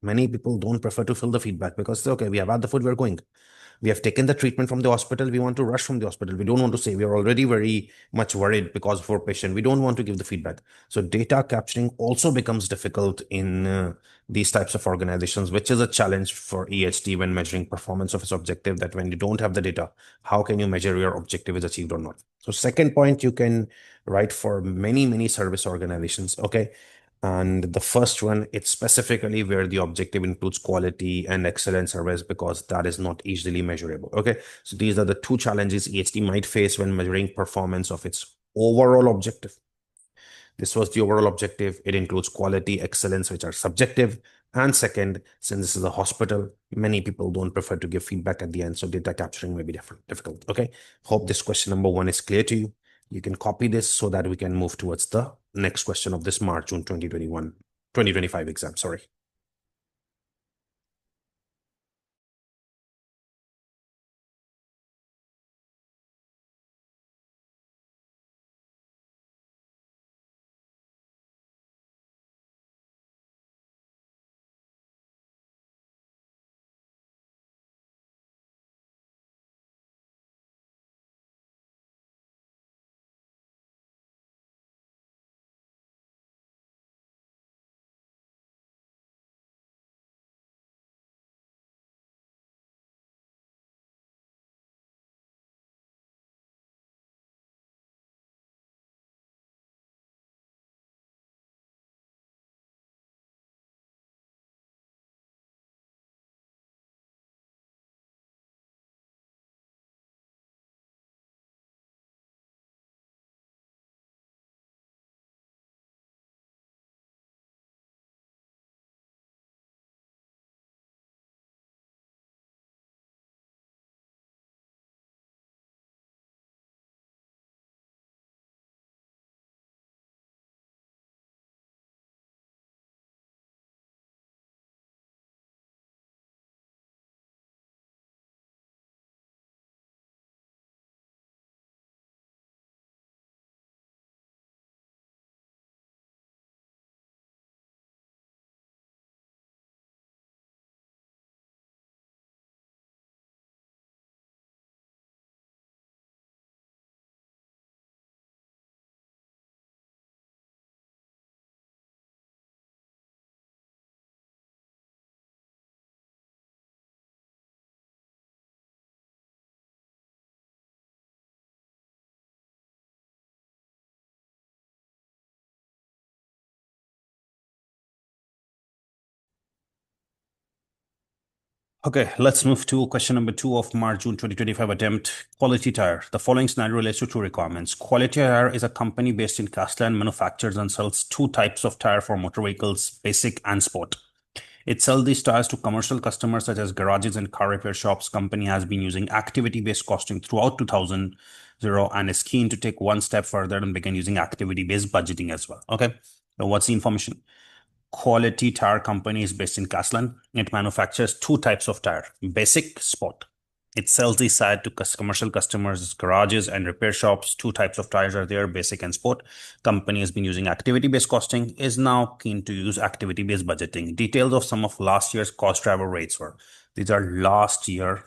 Many people don't prefer to fill the feedback because, okay, we have had the food, we're going. We have taken the treatment from the hospital. We want to rush from the hospital. We don't want to say, we are already very much worried because of our patient. We don't want to give the feedback. So data capturing also becomes difficult in these types of organizations, which is a challenge for EHT when measuring performance of its objective, that when you don't have the data, how can you measure your objective is achieved or not? So second point, you can write for many service organizations. Okay. And the first one, it's specifically where the objective includes quality and excellent service, because that is not easily measurable. Okay. So these are the two challenges EHT might face when measuring performance of its overall objective. This was the overall objective. It includes quality, excellence, which are subjective. And second, since this is a hospital, many people don't prefer to give feedback at the end. So data capturing may be difficult. Okay. Hope this question number one is clear to you. You can copy this so that we can move towards the next question of this Mar-Jun 2025 exam. Sorry. Okay, let's move to question number two of Mar-Jun 2025 attempt. Quality Tire. The following scenario relates to two requirements. Quality Tire is a company based in Castellan, manufactures and sells two types of tire for motor vehicles, basic and sport. It sells these tires to commercial customers such as garages and car repair shops. Company has been using activity-based costing throughout 2000 and is keen to take one step further and begin using activity-based budgeting as well. Okay, so what's the information? Quality Tire Company is based in Castellan. It manufactures two types of tire, basic, sport. It sells these tires to commercial customers, garages, and repair shops. Two types of tires are there, basic and sport. Company has been using activity-based costing, is now keen to use activity-based budgeting. Details of some of last year's cost driver rates were. These are last year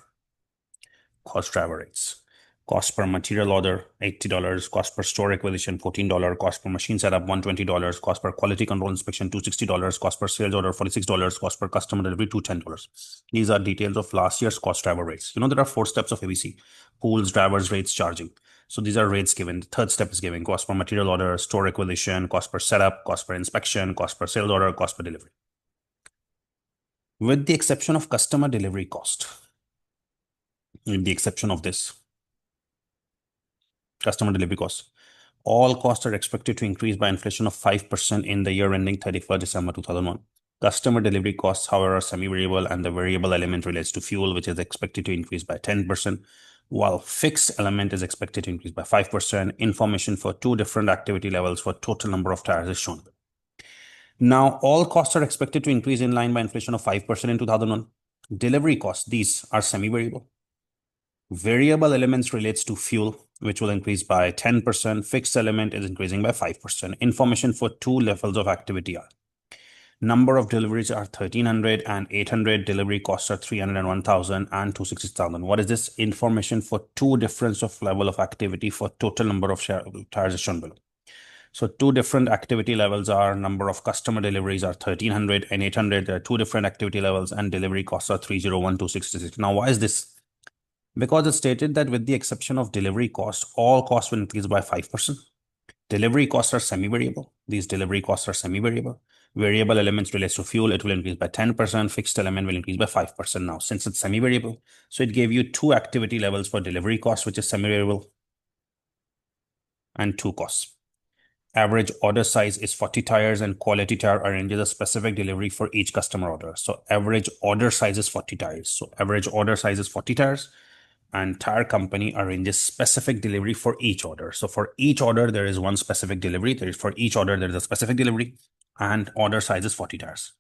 cost driver rates. Cost per material order, $80. Cost per store acquisition, $14. Cost per machine setup, $120. Cost per quality control inspection, $260. Cost per sales order, $46. Cost per customer delivery, $210. These are details of last year's cost driver rates. There are 4 steps of ABC: pools, drivers, rates, charging. So these are rates given. The third step is given: cost per material order, store acquisition, cost per setup, cost per inspection, cost per sales order, cost per delivery. With the exception of customer delivery cost, with the exception of this, customer delivery costs, all costs are expected to increase by inflation of 5% in the year ending 31st December 2001. Customer delivery costs, however, are semi-variable, and the variable element relates to fuel, which is expected to increase by 10%, while fixed element is expected to increase by 5%. Information for 2 different activity levels for total number of tires is shown. Now, all costs are expected to increase in line by inflation of 5% in 2001. Delivery costs, these are semi-variable. Variable elements relates to fuel, which will increase by 10%. Fixed element is increasing by 5%. Information for 2 levels of activity are: number of deliveries are 1,300 and 800. Delivery costs are 300 and 1,000 and 260,000. What is this? Information for 2 difference of level of activity for total number of tires is shown below. So 2 different activity levels are: number of customer deliveries are 1,300 and 800. There are 2 different activity levels, and delivery costs are 301, 266. Now, why is this? Because it stated that with the exception of delivery cost, all costs will increase by 5%. Delivery costs are semi-variable. These delivery costs are semi-variable. Variable elements relates to fuel. It will increase by 10%. Fixed element will increase by 5%. Now, since it's semi-variable, so it gave you 2 activity levels for delivery cost, which is semi-variable, and 2 costs. Average order size is 40 tires, and Quality Tyre arranges a specific delivery for each customer order. So average order size is 40 tires. So average order size is 40 tires. And tire company arranges specific delivery for each order. So for each order, there is one specific delivery. For each order, there is a specific delivery, and order size is 40 tires.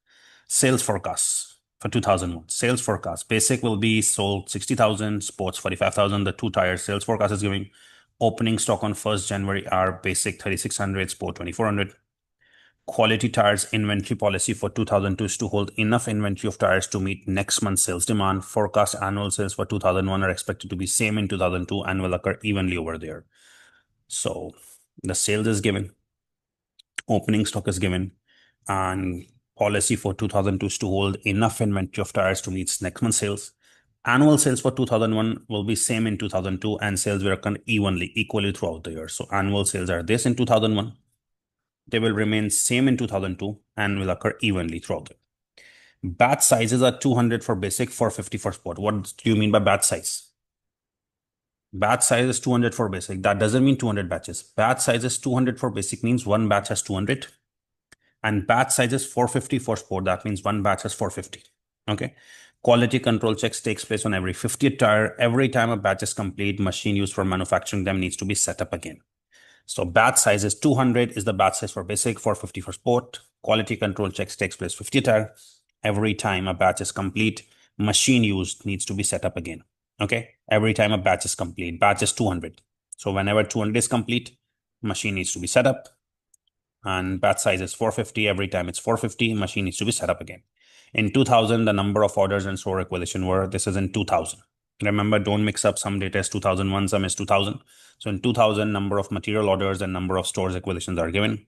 Sales forecasts for 2001. Sales forecast. Basic will be sold 60,000, sports 45,000. The 2 tire sales forecast is giving opening stock on 1st January are basic 3,600, sport 2,400. Quality Tyre's inventory policy for 2002 is to hold enough inventory of tires to meet next month's sales demand. Forecast annual sales for 2001 are expected to be same in 2002 and will occur evenly over there. So the sales is given, opening stock is given, and policy for 2002 is to hold enough inventory of tires to meet next month's sales. Annual sales for 2001 will be same in 2002, and sales will occur equally throughout the year. So annual sales are this in 2001. They will remain same in 2002 and will occur evenly throughout it. Batch sizes are 200 for basic, 450 for sport. What do you mean by batch size? Batch size is 200 for basic. That doesn't mean 200 batches. Batch size is 200 for basic means one batch has 200. And batch size is 450 for sport. That means one batch has 450. Okay. Quality control checks takes place on every 50th tire. Every time a batch is complete, machine used for manufacturing them needs to be set up again. So batch size is 200 is the batch size for basic, 450 for sport. Quality control checks takes place 50 tire. Every time a batch is complete, machine used needs to be set up again. Okay. Every time a batch is complete, batch is 200. So whenever 200 is complete, machine needs to be set up. And batch size is 450. Every time it's 450, machine needs to be set up again. In 2000, the number of orders and store acquisition were, this is in 2000. Remember, don't mix up, some data is 2001, some is 2000. So in 2000, number of material orders and number of stores acquisitions are given.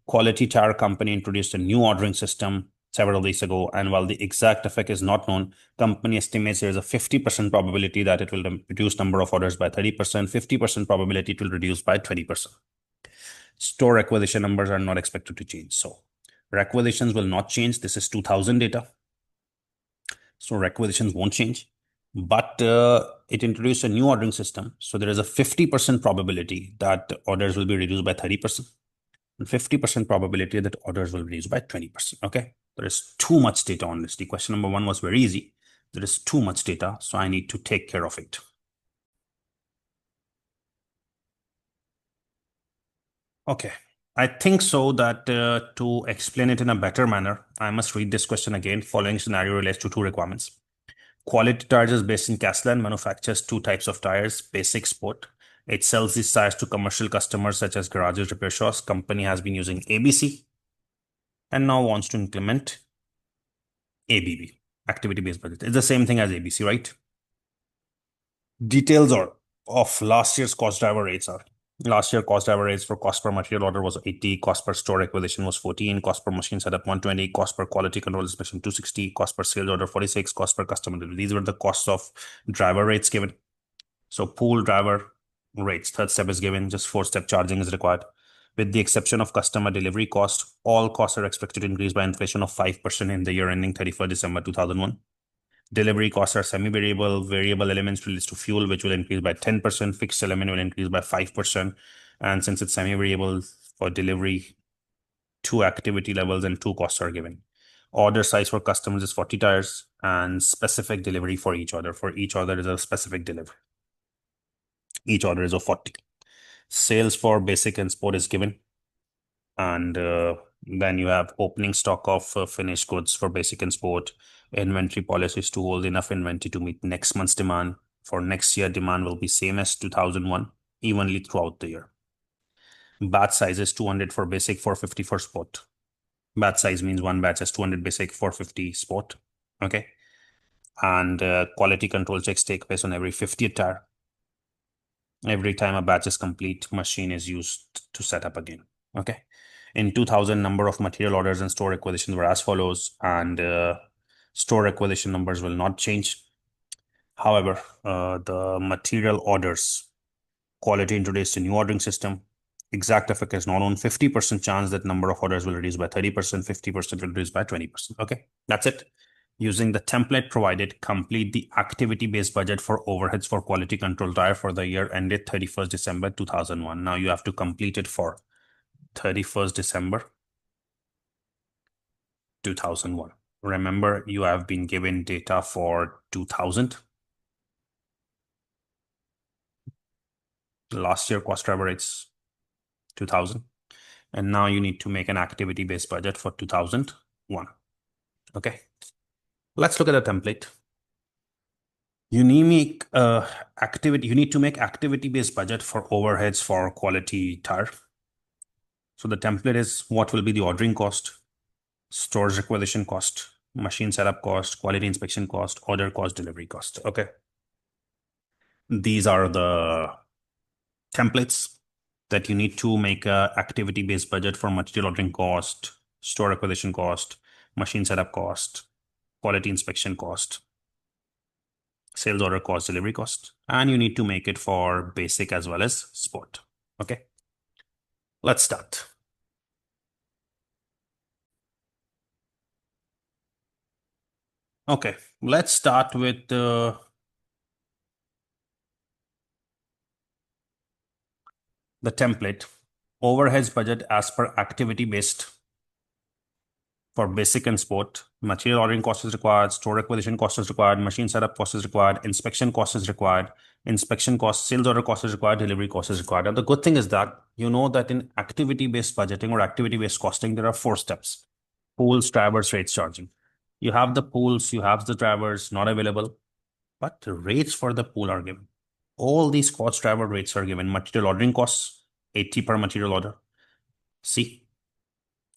Quality Tyre Company introduced a new ordering system several weeks ago, and while the exact effect is not known, company estimates there is a 50% probability that it will reduce number of orders by 30%, 50% probability it will reduce by 20%. Store acquisition numbers are not expected to change. So requisitions will not change. This is 2000 data. So requisitions won't change. But it introduced a new ordering system. So there is a 50% probability that orders will be reduced by 30%. And 50% probability that orders will be reduced by 20%. Okay. There is too much data on this. The question number 1 was very easy. There is too much data. So I need to take care of it. Okay. I think so that to explain it in a better manner, I must read this question again. Following scenario relates to 2 requirements. Quality Tires is based in Castle and manufactures 2 types of tires, basic, sport. It sells these tires to commercial customers such as garages, repair shops. Company has been using ABC and now wants to implement ABB, activity-based budget. It's the same thing as ABC, right? Details are of last year's cost driver rates are. Last year cost driver rates for cost per material order was 80, cost per store acquisition was 14, cost per machine setup 120, cost per quality control inspection 260, cost per sales order 46, cost per customer delivery. These were the costs of driver rates given. So pool driver rates, third step is given, just four-step charging is required. With the exception of customer delivery cost, all costs are expected to increase by inflation of 5% in the year ending 31st December 2001. Delivery costs are semi-variable. Variable elements relates to fuel, which will increase by 10%. Fixed element will increase by 5%. And since it's semi-variable for delivery, two activity levels and two costs are given. Order size for customers is 40 tires and specific delivery for each order. For each order is a specific delivery. Each order is of 40. Sales for basic and sport is given. And then you have opening stock of finished goods for basic and sport. Inventory policies to hold enough inventory to meet next month's demand. For next year, demand will be same as 2001, evenly throughout the year. Batch size is 200 for basic, 450 for sport. Batch size means one batch has 200 basic, 450 sport. Okay. And quality control checks take place on every 50th tire. Every time a batch is complete, machine is used to set up again. Okay. In 2000, number of material orders and store acquisitions were as follows, and store acquisition numbers will not change. However, the material orders, quality introduced a new ordering system. Exact effect is not on 50% chance that number of orders will reduce by 30%, 50% will reduce by 20%. Okay, that's it. Using the template provided, complete the activity-based budget for overheads for quality control tire for the year ended 31st December 2001. Now you have to complete it for 31st December 2001. Remember, you have been given data for 2000. Last year cost driver rates 2000. And now you need to make an activity-based budget for 2001. Okay. Let's look at the template. You need to make activity-based budget for overheads for quality tire. So the template is what will be the ordering cost, stores acquisition cost, machine setup cost, quality inspection cost, order cost, delivery cost. Okay. These are the templates that you need to make a activity-based budget for material ordering cost, store acquisition cost, machine setup cost, quality inspection cost, sales order cost, delivery cost, and you need to make it for basic as well as sport. Okay, let's start. Okay, let's start with the template. Overheads budget as per activity based for basic and sport. Material ordering cost is required, store acquisition cost is required, machine setup cost is required, inspection cost is required, inspection cost, sales order cost is required, delivery cost is required. And the good thing is that you know that in activity-based budgeting or activity-based costing, there are four steps. Pools, drivers, rates, charging. You have the pools, you have the drivers not available, but the rates for the pool are given. All these cost driver rates are given. Material ordering costs, 80 per material order. See,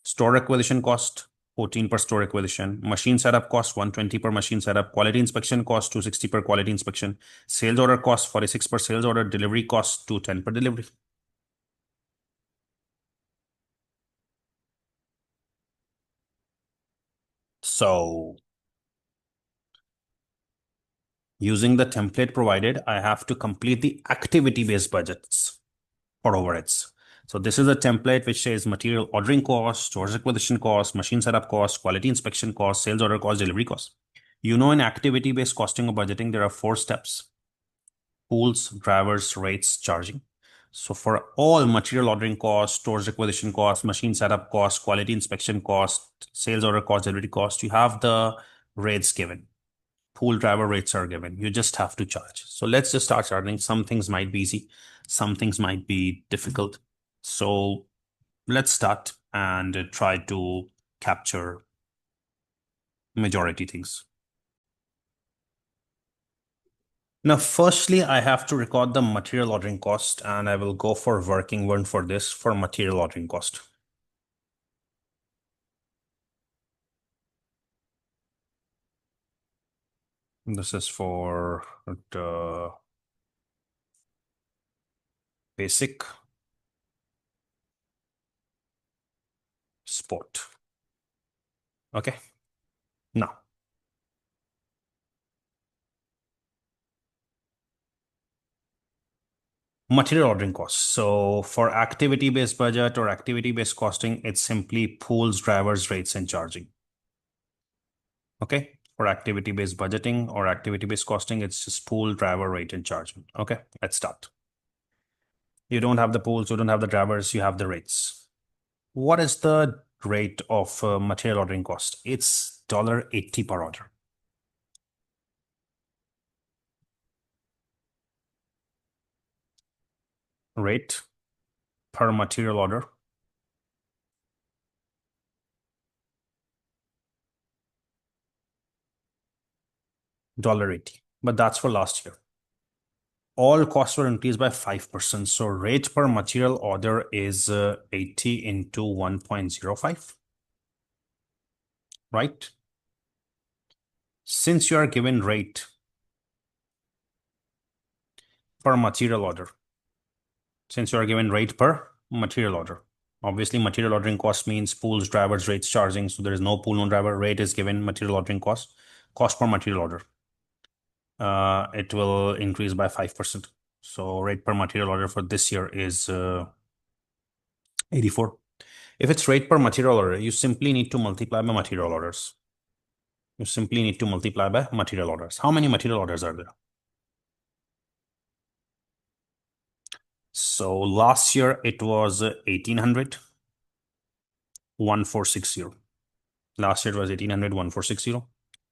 store acquisition cost, 14 per store acquisition. Machine setup cost, 120 per machine setup. Quality inspection cost, 260 per quality inspection. Sales order cost, 46 per sales order. Delivery cost, 210 per delivery. So using the template provided, I have to complete the activity-based budgets for overheads. So this is a template which says material ordering cost, stores acquisition cost, machine setup cost, quality inspection cost, sales order cost, delivery cost. You know, in activity-based costing or budgeting, there are four steps: pools, drivers, rates, charging. So for all material ordering cost, stores acquisition cost, machine setup cost, quality inspection cost, sales order cost, delivery cost, you have the rates given. Pool driver rates are given. You just have to charge. So let's just start charging. Some things might be easy, some things might be difficult. So let's start and try to capture majority things. Now, firstly, I have to record the material ordering cost, and I will go for working one for this for material ordering cost. This is for Basic sport. Okay. Now, material ordering costs. So for activity-based budget or activity-based costing, it's simply pools, drivers, rates, and charging. Okay. For activity-based budgeting or activity-based costing, it's just pool, driver, rate, and charging. Okay. Let's start. You don't have the pools, you don't have the drivers, you have the rates. What is the rate of material ordering cost? It's $80 per order. Rate per material order, $80. But that's for last year. All costs were increased by 5%. So rate per material order is 80 into 1.05, right? Since you are given rate per material order, obviously material ordering cost means pools, drivers, rates, charging. So there is no pool, no driver. Rate is given material ordering cost per material order. It will increase by 5%. So rate per material order for this year is 84. If it's rate per material order, you simply need to multiply by material orders. How many material orders are there? So last year it was 1800, 1460. Last year it was 1800, 1460.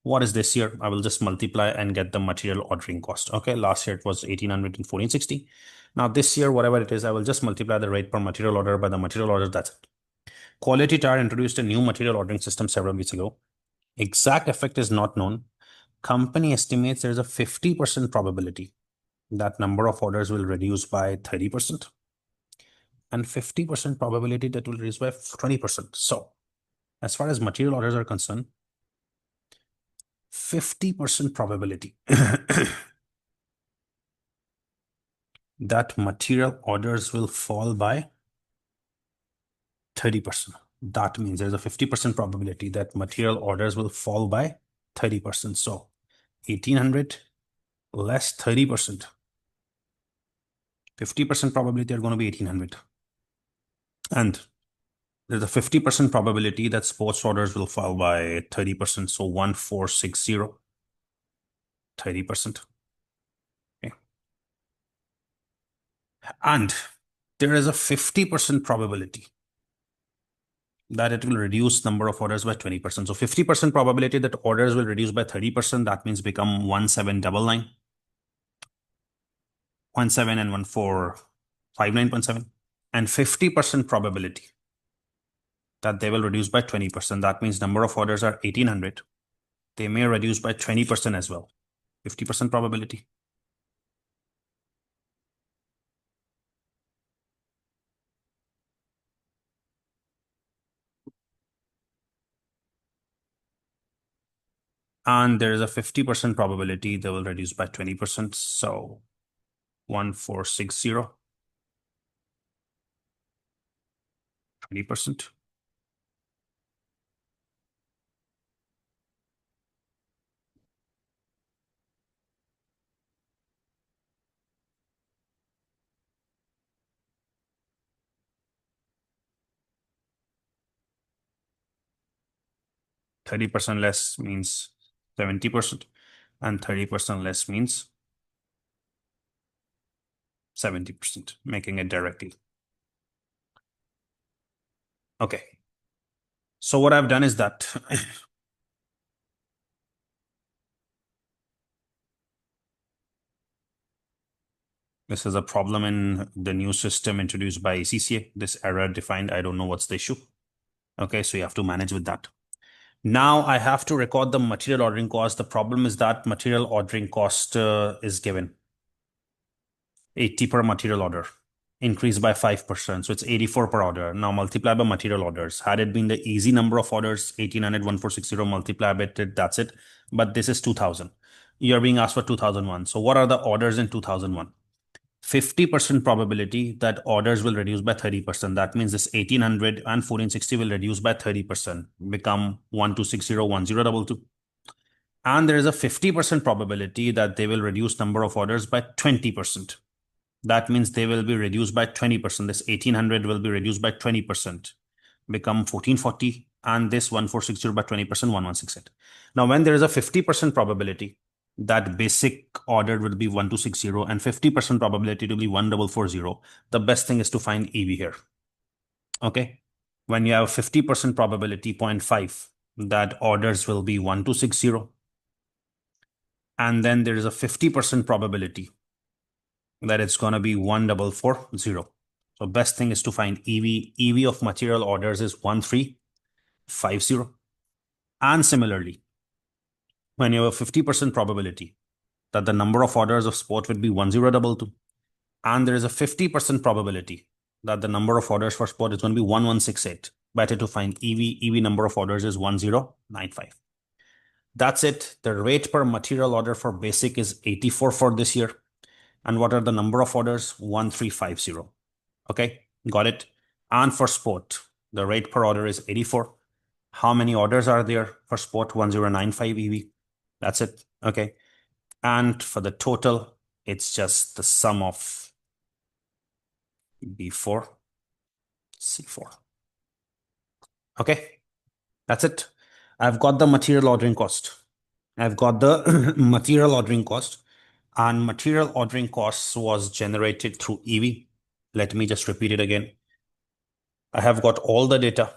What is this year? I will just multiply and get the material ordering cost. Okay, last year it was 1800 and 1460. Now this year, whatever it is, I will just multiply the rate per material order by the material order. That's it. Quality Tyre introduced a new material ordering system several weeks ago. Exact effect is not known. Company estimates there is a 50% probability that number of orders will reduce by 30% and 50% probability that will reduce by 20%. So as far as material orders are concerned, 50% probability that material orders will fall by 30%. That means there's a 50% probability that material orders will fall by 30%. So 1800 less 30%. 50% probability are going to be 1800. And there's a 50% probability that sports orders will fall by 30%. So 1460, 30%. Okay. And there is a 50% probability that it will reduce number of orders by 20%. So 50% probability that orders will reduce by 30%, that means become 1799, 17 and 1459.7. And 50% probability that they will reduce by 20%. That means number of orders are 1800. They may reduce by 20% as well. 50% probability. And there is a 50% probability they will reduce by 20%. So 1460, 20%. 30% less means 70%, and 30% less means 70%, making it directly. Okay. So what I've done is that this is a problem in the new system introduced by ACCA. This error defined, I don't know what's the issue. Okay, so you have to manage with that. Now I have to record the material ordering cost. The problem is that material ordering cost is given 80 per material order, increased by 5%. So it's 84 per order. Now multiply by material orders. Had it been the easy number of orders, 1800, 1460, multiply by it, that's it. But this is 2000. You're being asked for 2001. So what are the orders in 2001? 50% probability that orders will reduce by 30%. That means this 1800 and 1460 will reduce by 30%, become 1260, 1022. And there is a 50% probability that they will reduce number of orders by 20%. That means they will be reduced by 20%. This 1800 will be reduced by 20%, become 1440, and this 1460 by 20%, 1168. Now, when there is a 50% probability that basic order will be 1260 and 50% probability to be 1440, the best thing is to find EV here. Okay. When you have 50% probability, 0.5, that orders will be 1260. And then there is a 50% probability that it's going to be 1440. So best thing is to find EV. EV of material orders is 1350. And similarly, when you have a 50% probability that the number of orders of sport would be 1022, and there is a 50% probability that the number of orders for sport is going to be 1168, better to find EV. EV number of orders is 1095. That's it. The rate per material order for basic is 84 for this year. And what are the number of orders? 1350. Okay, got it. And for sport, the rate per order is 84. How many orders are there for sport? 1095 EV. That's it. Okay. And for the total, it's just the sum of B4, C4. Okay, that's it. I've got the material ordering cost. I've got the material ordering cost, and material ordering costs was generated through EV. Let me just repeat it again. I have got all the data,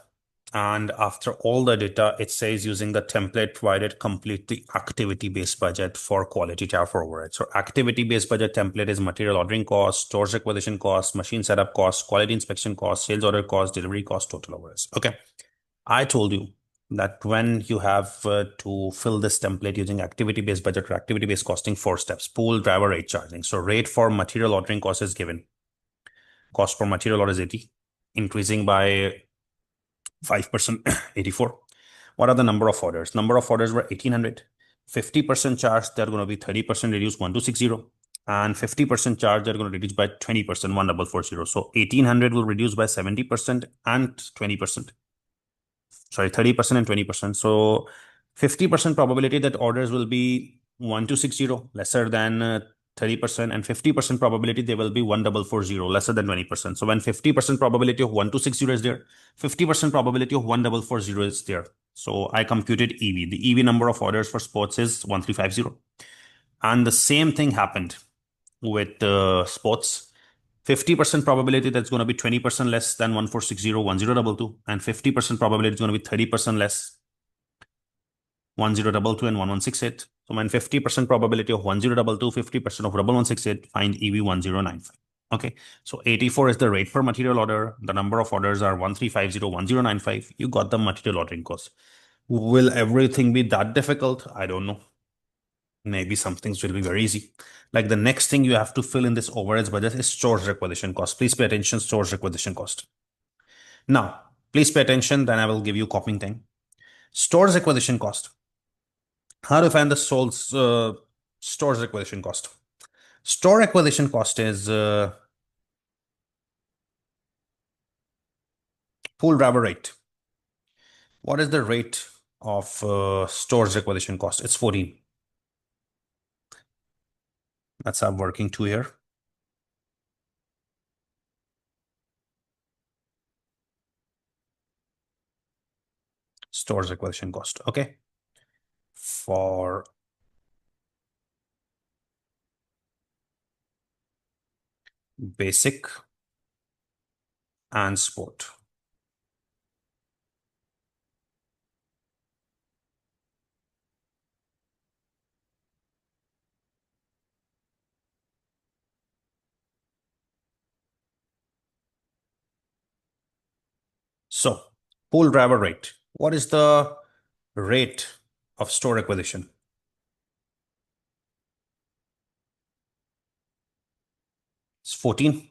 and after all the data, it says using the template provided, complete the activity-based budget for quality tyre for overhead. So activity-based budget template is material ordering cost, stores acquisition cost, machine setup cost, quality inspection cost, sales order cost, delivery cost, total overheads. Okay. I told you that when you have to fill this template using activity-based budget or activity-based costing, 4 steps: pool, driver, rate, charging. So rate for material ordering cost is given. Cost per material order is 80, increasing by 5%, 84. What are the number of orders? Number of orders were 1800. 50% charge, they're going to be 30% reduced, 1260. And 50% charge, they're going to reduce by 20%, 1440. So 1800 will reduce by 70% and 20%. Sorry, 30% and 20%. So 50% probability that orders will be 1260, lesser than 30%, and 50% probability they will be 1440, lesser than 20%. So when 50% probability of 1260 is there, 50% probability of 1440 is there. So I computed EV. The EV number of orders for sports is 1350. And the same thing happened with sports. 50% probability that's going to be 20% less than 1460, 1022, and 50% probability is going to be 30% less, 1022 and 1168. So when 50% probability of 1022, 50% of 1168, find EV 1095. Okay, so 84 is the rate per material order. The number of orders are 1350, 1095. You got the material ordering cost. Will everything be that difficult? I don't know. Maybe some things will be very easy. Like the next thing you have to fill in this overheads budget is stores acquisition cost. Please pay attention, stores acquisition cost. Now, please pay attention, then I will give you copying time. Stores acquisition cost. How to find the stores acquisition cost? Store acquisition cost is pool driver rate. What is the rate of stores acquisition cost? It's 14. Let's have working 2 here. Stores acquisition cost. Okay. For basic and sport. So, pool driver rate. What is the rate of store acquisition? It's 14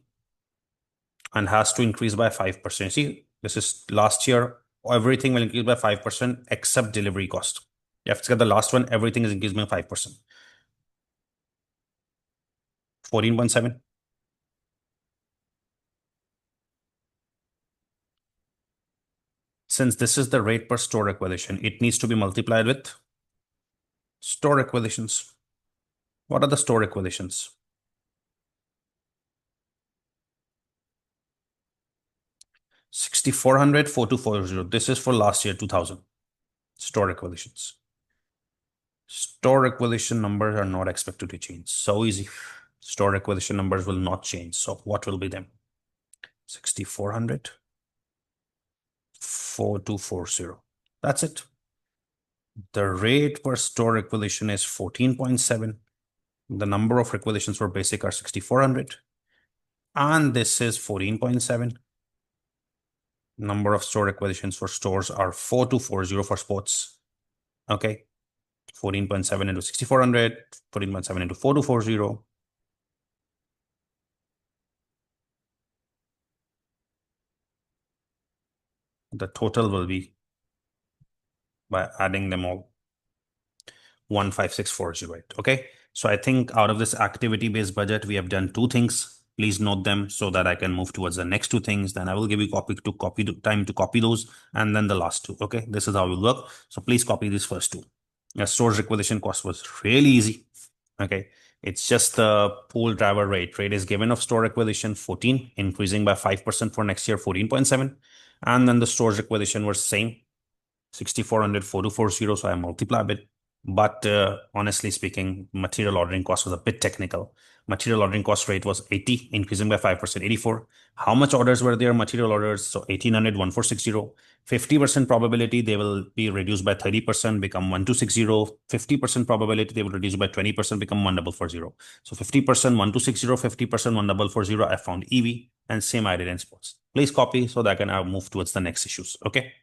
and has to increase by 5%. See, this is last year. Everything will increase by 5% except delivery cost. You have to get the last one. Everything is increased by 5%. 14.7. Since this is the rate per store acquisition, it needs to be multiplied with store acquisitions. What are the store acquisitions? 6,400, 4,240. This is for last year, 2000. Store acquisitions. Store acquisition numbers are not expected to change. So easy. Store acquisition numbers will not change. So what will be them? 6,400, 4,240. That's it. The rate per store acquisition is 14.7. The number of requisitions for basic are 6,400. And this is 14.7. Number of store acquisitions for stores are 4,240 for sports. Okay. 14.7 into 6,400, 14.7 into 4,240. The total will be, by adding them all, 156,408. Okay. So I think out of this activity-based budget, we have done two things. Please note them so that I can move towards the next two things. Then I will give you time to copy those, and then the last two. Okay. This is how it will work. So please copy these first two. The store's requisition cost was really easy. Okay. It's just the pool driver rate. Rate is given of store acquisition 14, increasing by 5% for next year, 14.7. And then the store's acquisition was same, 6,400, 4,240. So I multiply a bit. But honestly speaking, material ordering cost was a bit technical. Material ordering cost rate was 80, increasing by 5%, 84. How much orders were there? Material orders, so 1,800, 1,460. 50% probability they will be reduced by 30%, become 1,260. 50% probability they will reduce by 20%, become 1,440. So 50%, 1,260, 50%, 1,440. I found EV, and same I did in sports. Please copy so that I can now move towards the next issues. Okay.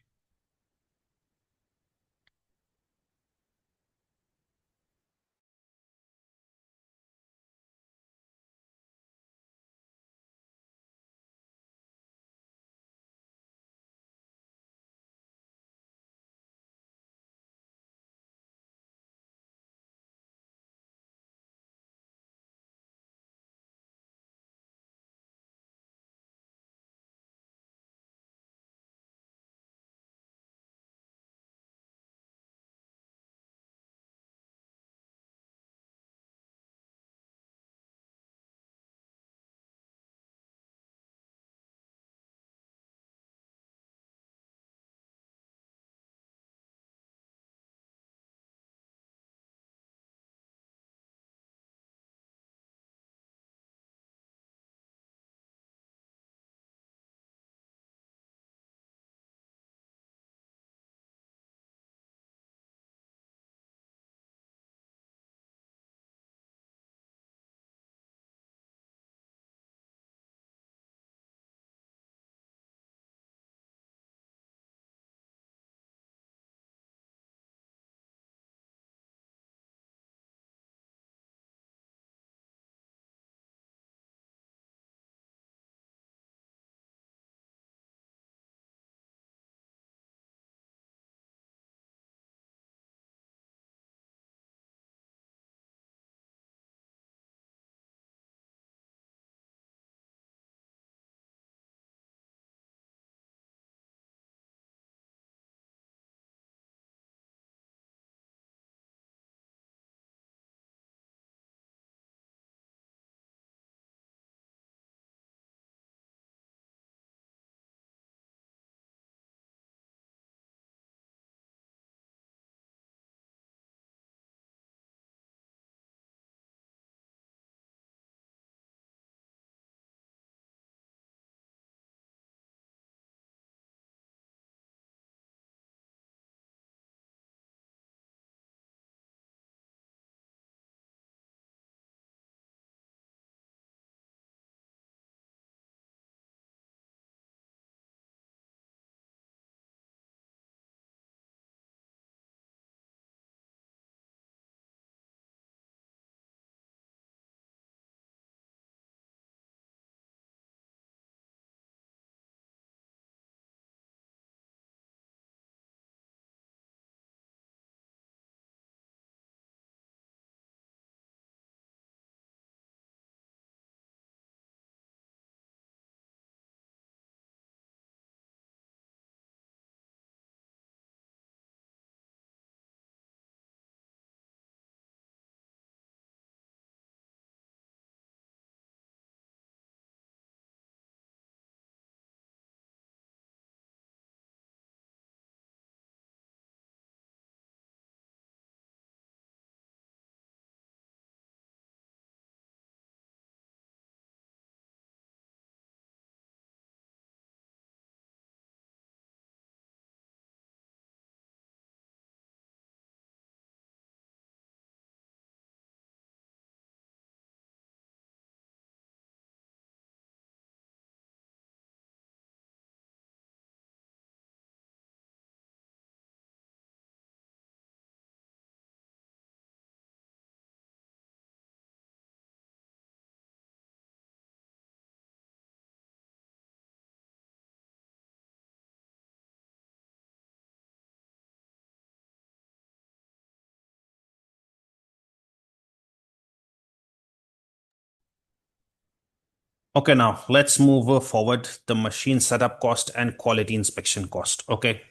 Okay, now let's move forward the machine setup cost and quality inspection cost. Okay,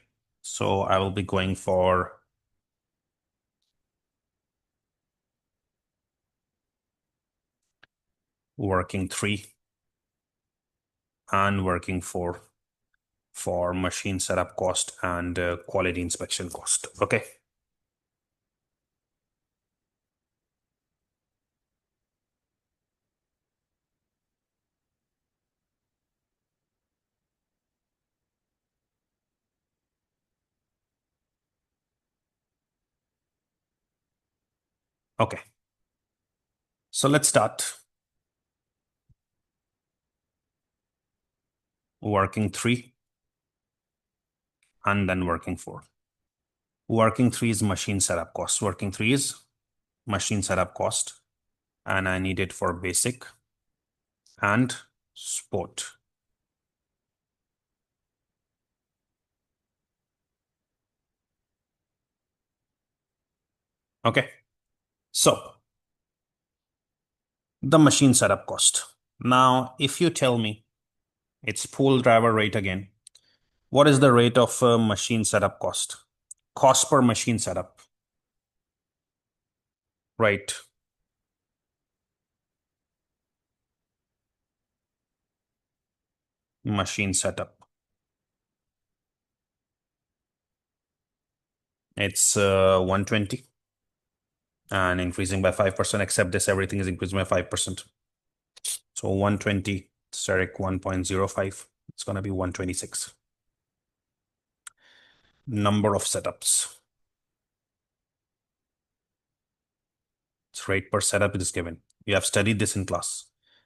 so I will be going for working three and working four for machine setup cost and quality inspection cost. Okay. Okay. So let's start working three and then working four. Working three is machine setup cost. Working three is machine setup cost, and I need it for basic and sport. Okay. So the machine setup cost. Now, if you tell me it's pool driver rate again, what is the rate of machine setup cost? Cost per machine setup, right? Machine setup. It's 120 and increasing by 5%, except this, everything is increasing by 5%. So 120, steric 1.05, it's going to be 126. Number of setups. Its rate per setup is given. You have studied this in class.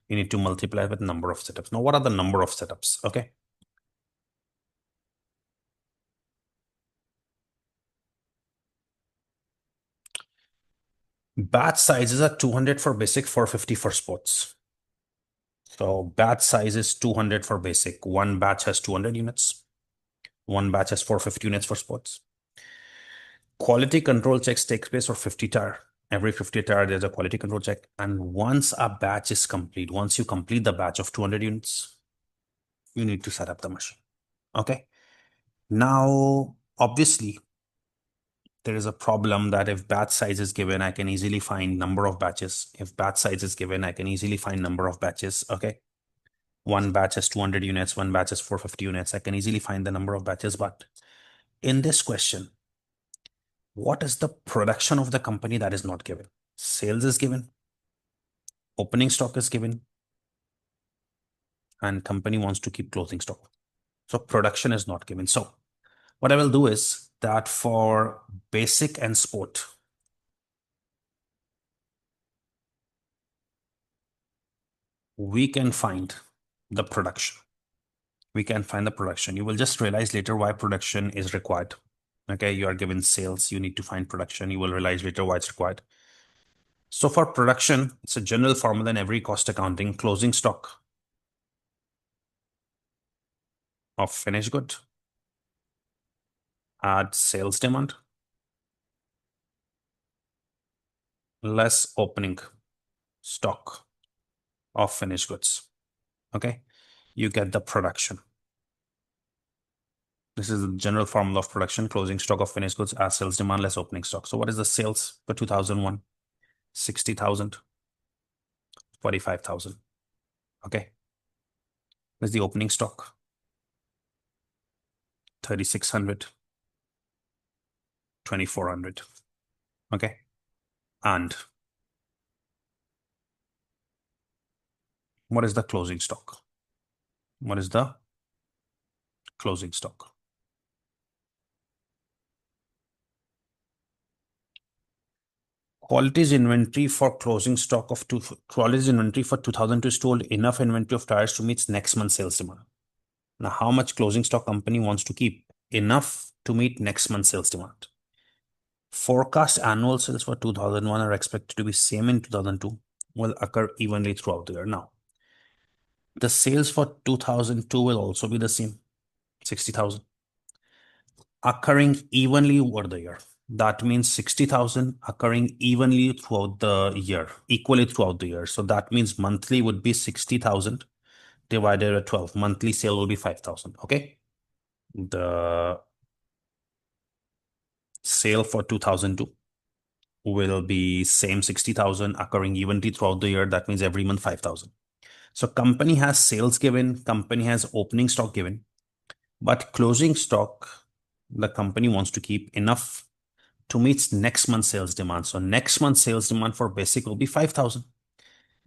You need to multiply with number of setups. Now, what are the number of setups? Okay. Batch sizes are 200 for basic, 450 for sports. So batch size is 200 for basic. One batch has 200 units. One batch has 450 units for sports. Quality control checks take place for 50 tire. Every 50 tire, there's a quality control check. And once a batch is complete, once you complete the batch of 200 units, you need to set up the machine. Okay. Now, obviously, there is a problem that if batch size is given, I can easily find number of batches. If batch size is given, I can easily find number of batches. Okay. One batch has 200 units, one batch has 450 units. I can easily find the number of batches. But in this question, what is the production of the company that is not given? Sales is given, opening stock is given, and company wants to keep closing stock. So production is not given. So what I will do is that for basic and sport, we can find the production. We can find the production. You will just realize later why production is required. Okay, you are given sales, you need to find production. You will realize later why it's required. So for production, it's a general formula in every cost accounting: closing stock of finished good, add sales demand, less opening stock of finished goods. Okay, you get the production. This is the general formula of production: closing stock of finished goods as sales demand less opening stock. So what is the sales for 2001? 60,000, 45,000. Okay. What is the opening stock? 3,600, 2,400. Okay. And what is the closing stock? What is the closing stock? Quality's inventory for closing stock of quality's inventory for 2002 is told enough inventory of tires to meet next month's sales demand. Now, how much closing stock company wants to keep? Enough to meet next month's sales demand. Forecast annual sales for 2001 are expected to be same in 2002, will occur evenly throughout the year. Now, the sales for 2002 will also be the same, 60,000, occurring evenly over the year. That means 60,000 occurring evenly throughout the year, equally throughout the year. So that means monthly would be 60,000 divided by 12. Monthly sale will be 5,000. Okay. The sale for 2002 will be same 60,000 occurring evenly throughout the year. That means every month 5,000. So company has sales given, company has opening stock given, but closing stock, the company wants to keep enough to meet next month's sales demand. So next month's sales demand for basic will be 5,000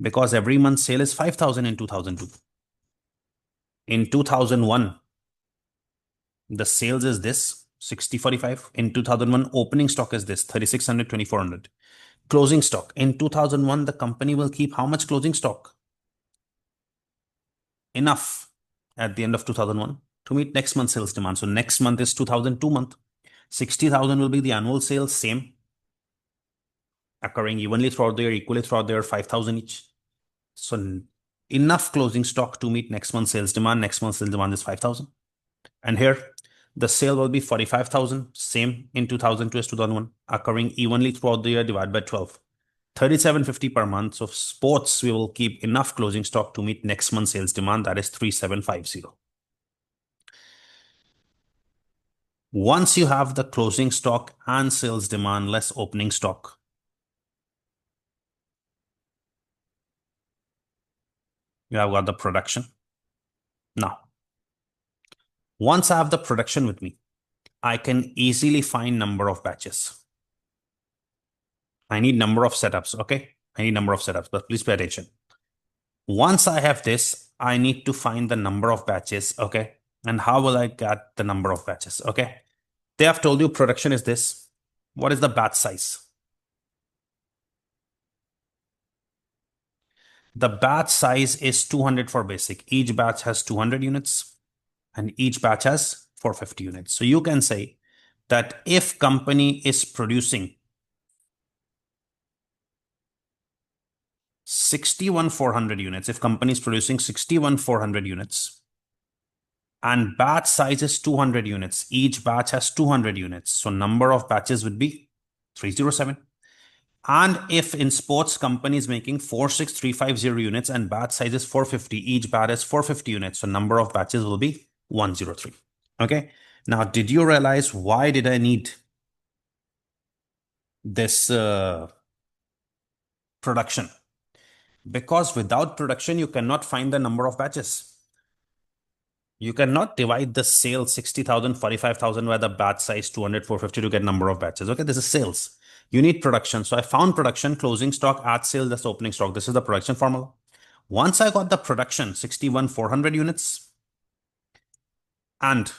because every month sale is 5,000 in 2002. In 2001, the sales is this 6045. In 2001, opening stock is this 3,600, 2,400. Closing stock. In 2001, the company will keep how much closing stock? Enough at the end of 2001 to meet next month's sales demand. So next month is 2002 month. 60,000 will be the annual sales, same, occurring evenly throughout the year, equally throughout the year, 5,000 each. So enough closing stock to meet next month's sales demand. Next month's sales demand is 5,000. And here, the sale will be 45,000, same in 2002 as 2001, occurring evenly throughout the year, divided by 12. 3,750 per month. So sports, we will keep enough closing stock to meet next month's sales demand. That is 3,750. Once you have the closing stock and sales demand less opening stock, you have got the production. Now, once I have the production with me, I can easily find number of batches. I need number of setups, okay? I need number of setups, but please pay attention. Once I have this, I need to find the number of batches, okay? And how will I get the number of batches, okay? They have told you production is this. What is the batch size? The batch size is 200 for basic. Each batch has 200 units and each batch has 450 units. So you can say that if company is producing 61,400 units, if company is producing 61,400 units and batch size is 200 units, each batch has 200 units. So number of batches would be 307. And if in sports company is making 46,350 units and batch size is 450, each batch is 450 units. So number of batches will be 103. Okay. Now, did you realize why did I need this production? Because without production, you cannot find the number of batches. You cannot divide the sales 60,000, 45,000 by the batch size 200, 450 to get number of batches. Okay, this is sales. You need production. So I found production, closing stock, at sale, that's opening stock. This is the production formula. Once I got the production, 61,400 units and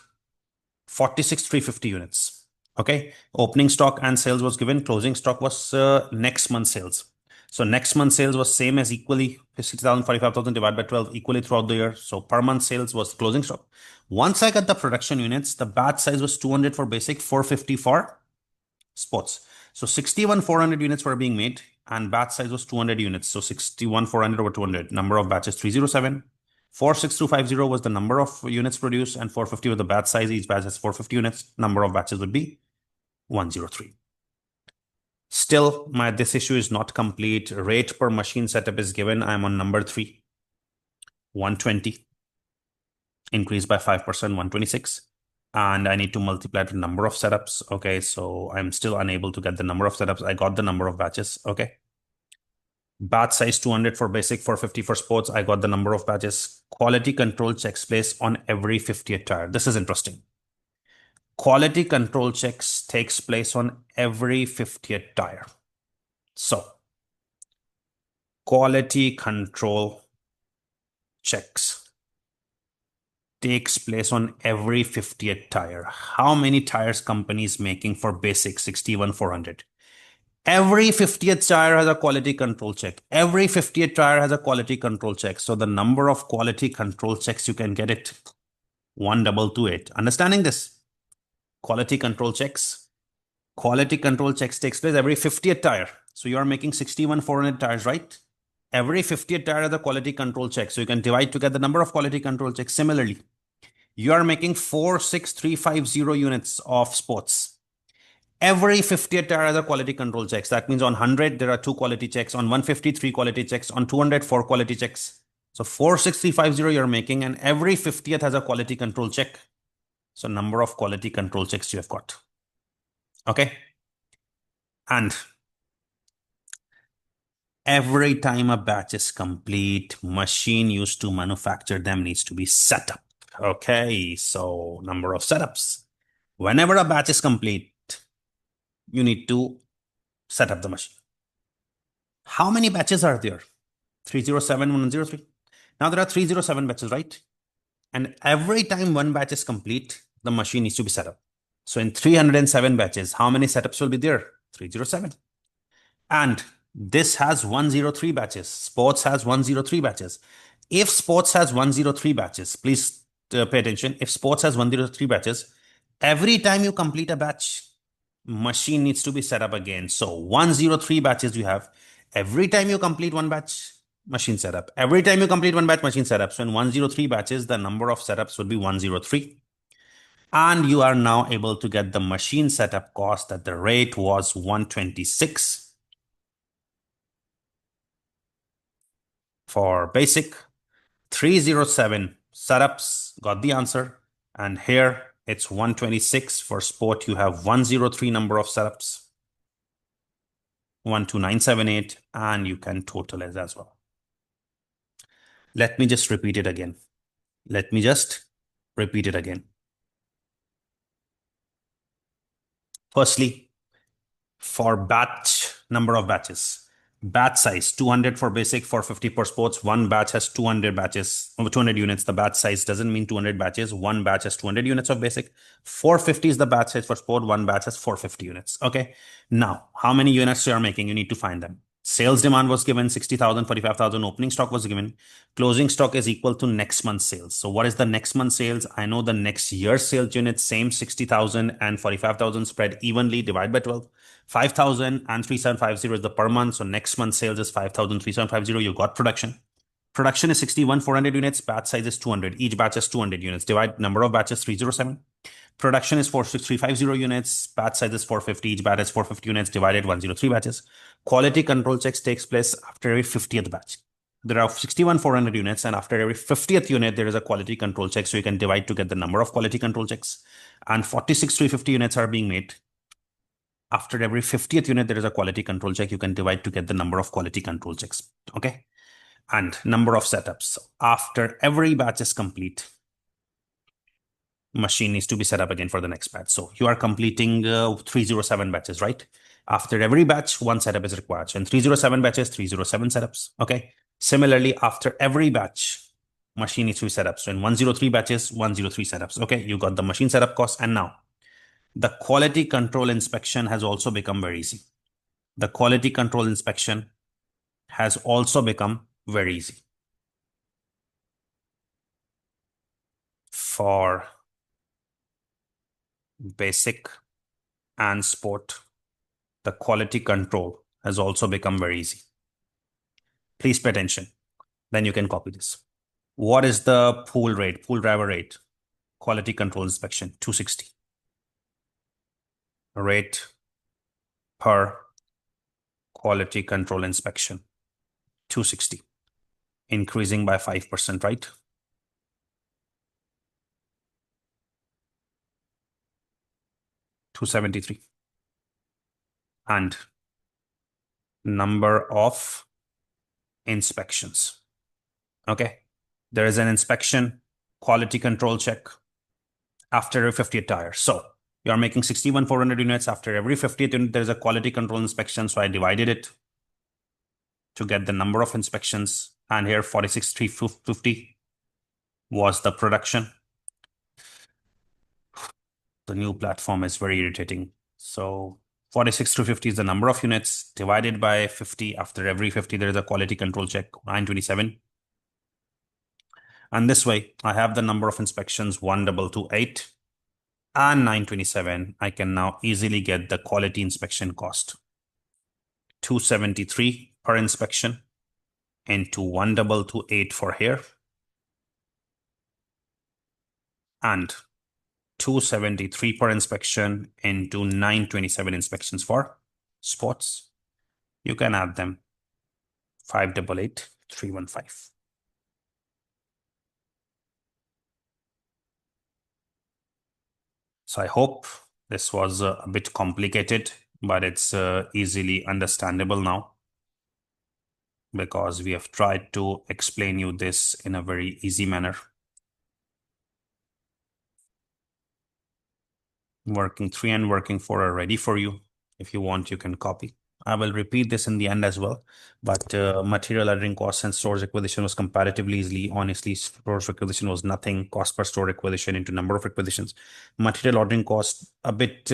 46,350 units. Okay, opening stock and sales was given. Closing stock was next month sales. So next month sales was same as equally 60,000, 45,000 divided by 12 equally throughout the year. So per month sales was closing stock. Once I got the production units, the batch size was 200 for basic, 450 for sports. So 61,400 units were being made and batch size was 200 units. So 61,400 over 200. Number of batches 307. 46250 was the number of units produced and 450 was the batch size. Each batch has 450 units. Number of batches would be 103. Still, this issue is not complete. Rate per machine setup is given. I'm on number 3. 120. Increased by 5%, 126. And I need to multiply the number of setups. Okay, so I'm still unable to get the number of setups. I got the number of batches. Okay. Batch size 200 for basic, 450 for sports. I got the number of batches. Quality control checks place on every 50th tire. This is interesting. Quality control checks takes place on every 50th tire. So, quality control checks takes place on every 50th tire. How many tires companies making for basic 61,400? Every 50th tire has a quality control check. Every 50th tire has a quality control check. So the number of quality control checks, you can get it 1228. Understanding this? Quality control checks. Quality control checks takes place every 50th tire. So you are making 61,400 tires, right? Every 50th tire has a quality control check. So you can divide to get the number of quality control checks. Similarly, you are making 46,350 units of sports. Every 50th tire has a quality control checks. That means on 100, there are 2 quality checks. On 150, 3 quality checks. On 200, 4 quality checks. So 46350 you're making, and every 50th has a quality control check. So number of quality control checks you have got. Okay. And every time a batch is complete, machine used to manufacture them needs to be set up. Okay. So number of setups. Whenever a batch is complete, you need to set up the machine. How many batches are there? 307, 103. Now there are 307 batches, right? And every time one batch is complete, the machine needs to be set up. So in 307 batches, how many setups will be there? 307. And this has 103 batches. Sports has 103 batches. If sports has 103 batches, please pay attention. If sports has 103 batches, every time you complete a batch, machine needs to be set up again. So 103 batches you have. Every time you complete one batch, machine setup. Every time you complete one batch, machine setup. So in 103 batches, the number of setups would be 103. And you are now able to get the machine setup cost at the rate was 126 for basic. 307 setups, got the answer. And here it's 126 for sport. You have 103 number of setups, 12978, and you can total it as well. Let me just repeat it again. Let me just repeat it again. Firstly, for batch, number of batches. Batch size 200 for basic, 450 for sports. One batch has 200 batches, 200 units. The batch size doesn't mean 200 batches. One batch has 200 units of basic. 450 is the batch size for sport. One batch has 450 units. Okay. Now, how many units you are making? You need to find them. Sales demand was given 60,000, 45,000. Opening stock was given. Closing stock is equal to next month's sales. So what is the next month's sales? I know the next year's sales units, same 60,000 and 45,000 spread evenly, divide by 12. 5,000 and 3750 is the per month. So next month's sales is 5,000, 3750. You got production. Production is 61, 400 units. Batch size is 200. Each batch is 200 units. Divide number of batches, 307. Production is 46350 units. Batch size is 450. Each batch is 450 units. Divided 103 batches. Quality control checks takes place after every 50th batch. There are 61, 400 units, and after every 50th unit, there is a quality control check. So you can divide to get the number of quality control checks. And 46,350 units are being made. After every 50th unit, there is a quality control check. You can divide to get the number of quality control checks. Okay. And number of setups. After every batch is complete, machine needs to be set up again for the next batch. So you are completing 307 batches, right? After every batch, one setup is required. So in 307 batches, 307 setups. Okay. Similarly, after every batch, machine needs to be set up. So in 103 batches, 103 setups. Okay. You got the machine setup cost. And now the quality control inspection has also become very easy. The quality control inspection has also become very easy. For basic and sport, the quality control has also become very easy. Please pay attention. Then you can copy this. What is the pool rate, pool driver rate? Quality control inspection, 260. Rate per quality control inspection, 260. Increasing by 5%, right? 273. And number of inspections. Okay. There is an inspection, quality control check after every 50th tire. So you are making 61, 400 units. After every 50th unit, there's a quality control inspection. So I divided it to get the number of inspections. And here 46,350 was the production. The new platform is very irritating. So 46,350 is the number of units divided by 50. After every 50, there is a quality control check, 927. And this way, I have the number of inspections, 1228 and 927. I can now easily get the quality inspection cost, 273 per inspection into 1228 for here, and 273 per inspection into 927 inspections for sports. You can add them, 588,315. So I hope this was a bit complicated, but it's easily understandable now because we have tried to explain you this in a very easy manner. Working 3 and working 4 are ready for you. If you want, you can copy. I will repeat this in the end as well. But material ordering costs and storage acquisition was comparatively easily. Honestly, storage acquisition was nothing. Cost per store acquisition into number of acquisitions. Material ordering cost a bit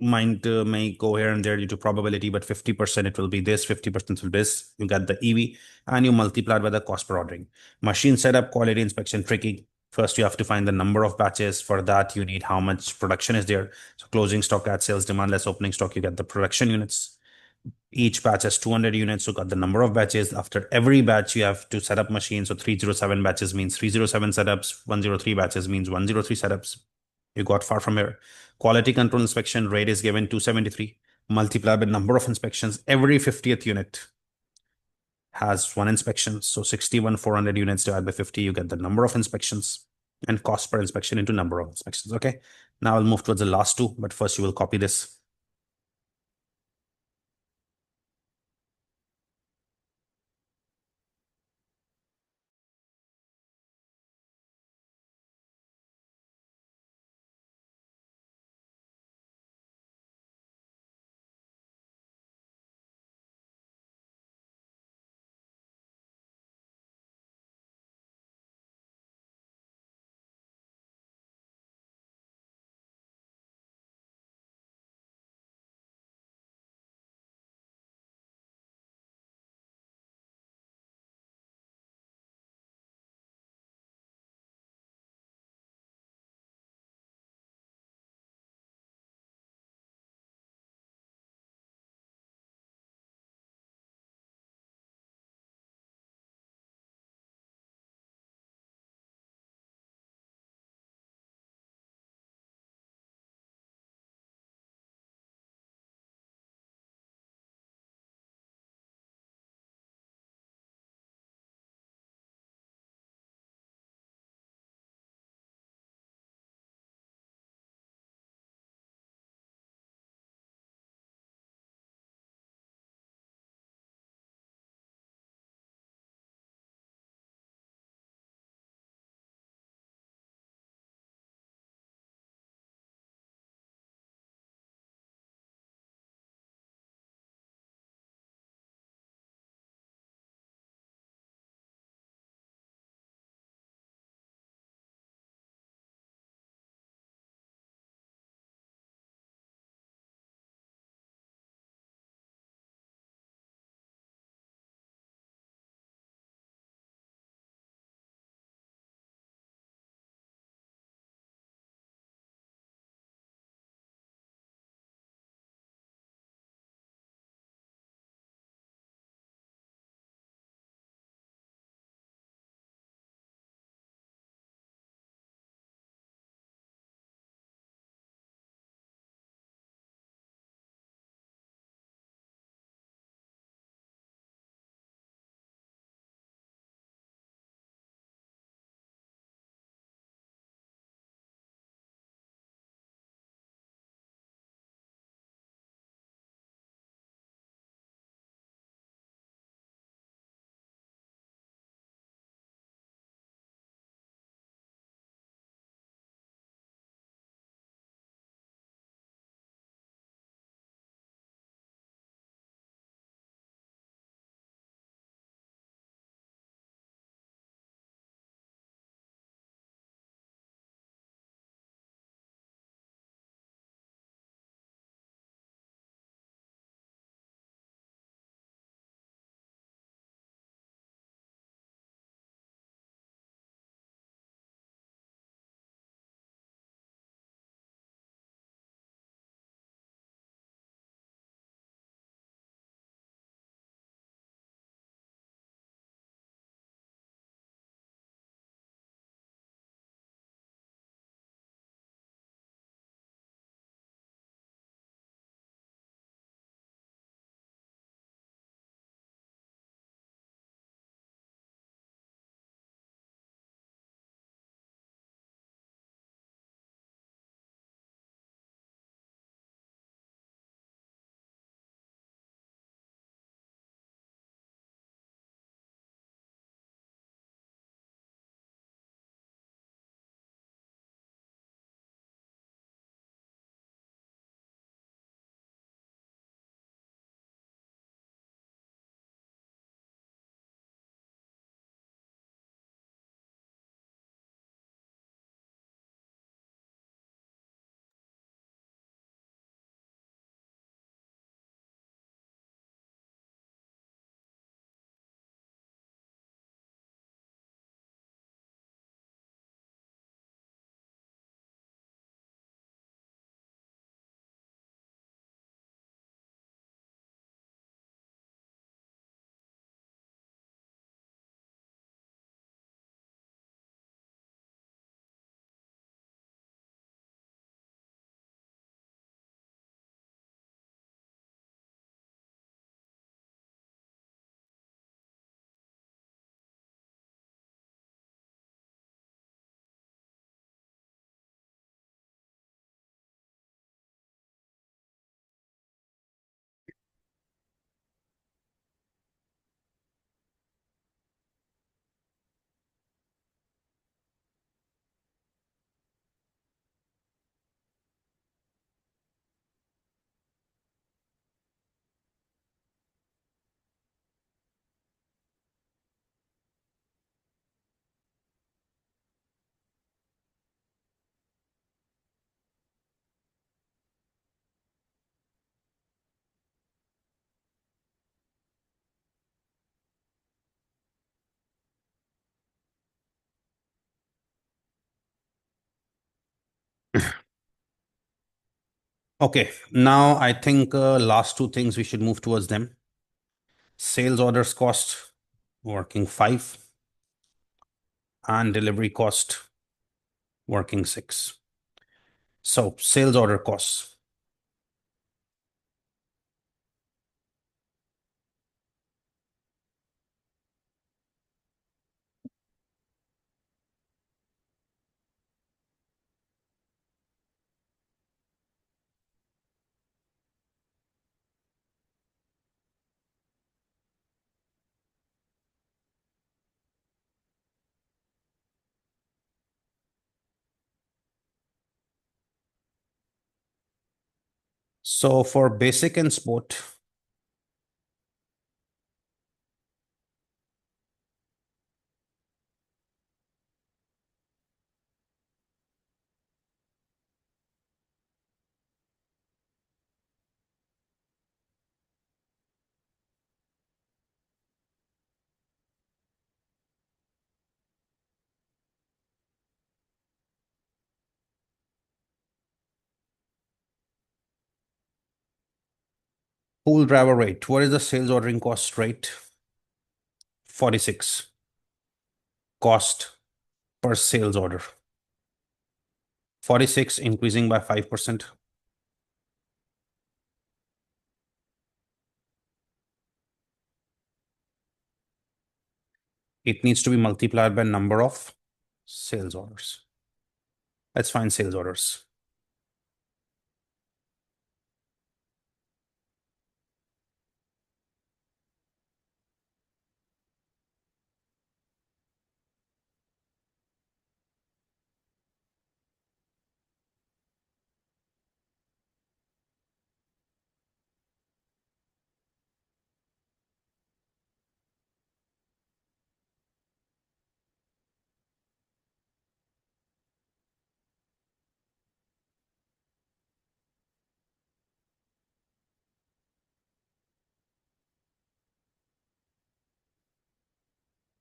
mind may go here and there due to probability, but 50% it will be this, 50% will be this. You get the EV and you multiply it by the cost per ordering. Machine setup, quality inspection, tricky. First, you have to find the number of batches. For that, you need how much production is there. So closing stock at sales demand less opening stock, you get the production units. Each batch has 200 units, so got the number of batches. After every batch, you have to set up machines. So 307 batches means 307 setups. 103 batches means 103 setups. You got far from here. Quality control inspection rate is given 273. Multiply by number of inspections. Every 50th unit has one inspection. So 61 400 units divided by 50, you get the number of inspections and cost per inspection into number of inspections. Okay. Now I'll move towards the last two, but first you will copy this. Okay, now I think last two things we should move towards them. Sales orders cost working 5 and delivery cost working 6. So sales order costs. So for basic and sport, pool driver rate. What is the sales ordering cost rate? 46. Cost per sales order. 46 increasing by 5%. It needs to be multiplied by number of sales orders. Let's find sales orders.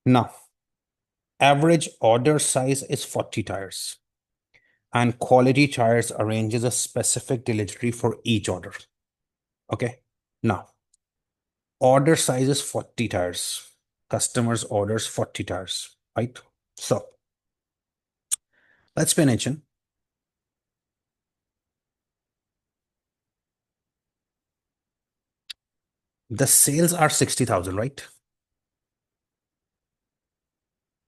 Now, average order size is 40 tires, and Quality Tires arranges a specific delivery for each order. Okay. Now, order size is 40 tires. Customers orders 40 tires, right? So let's pay attention. The sales are 60,000, right?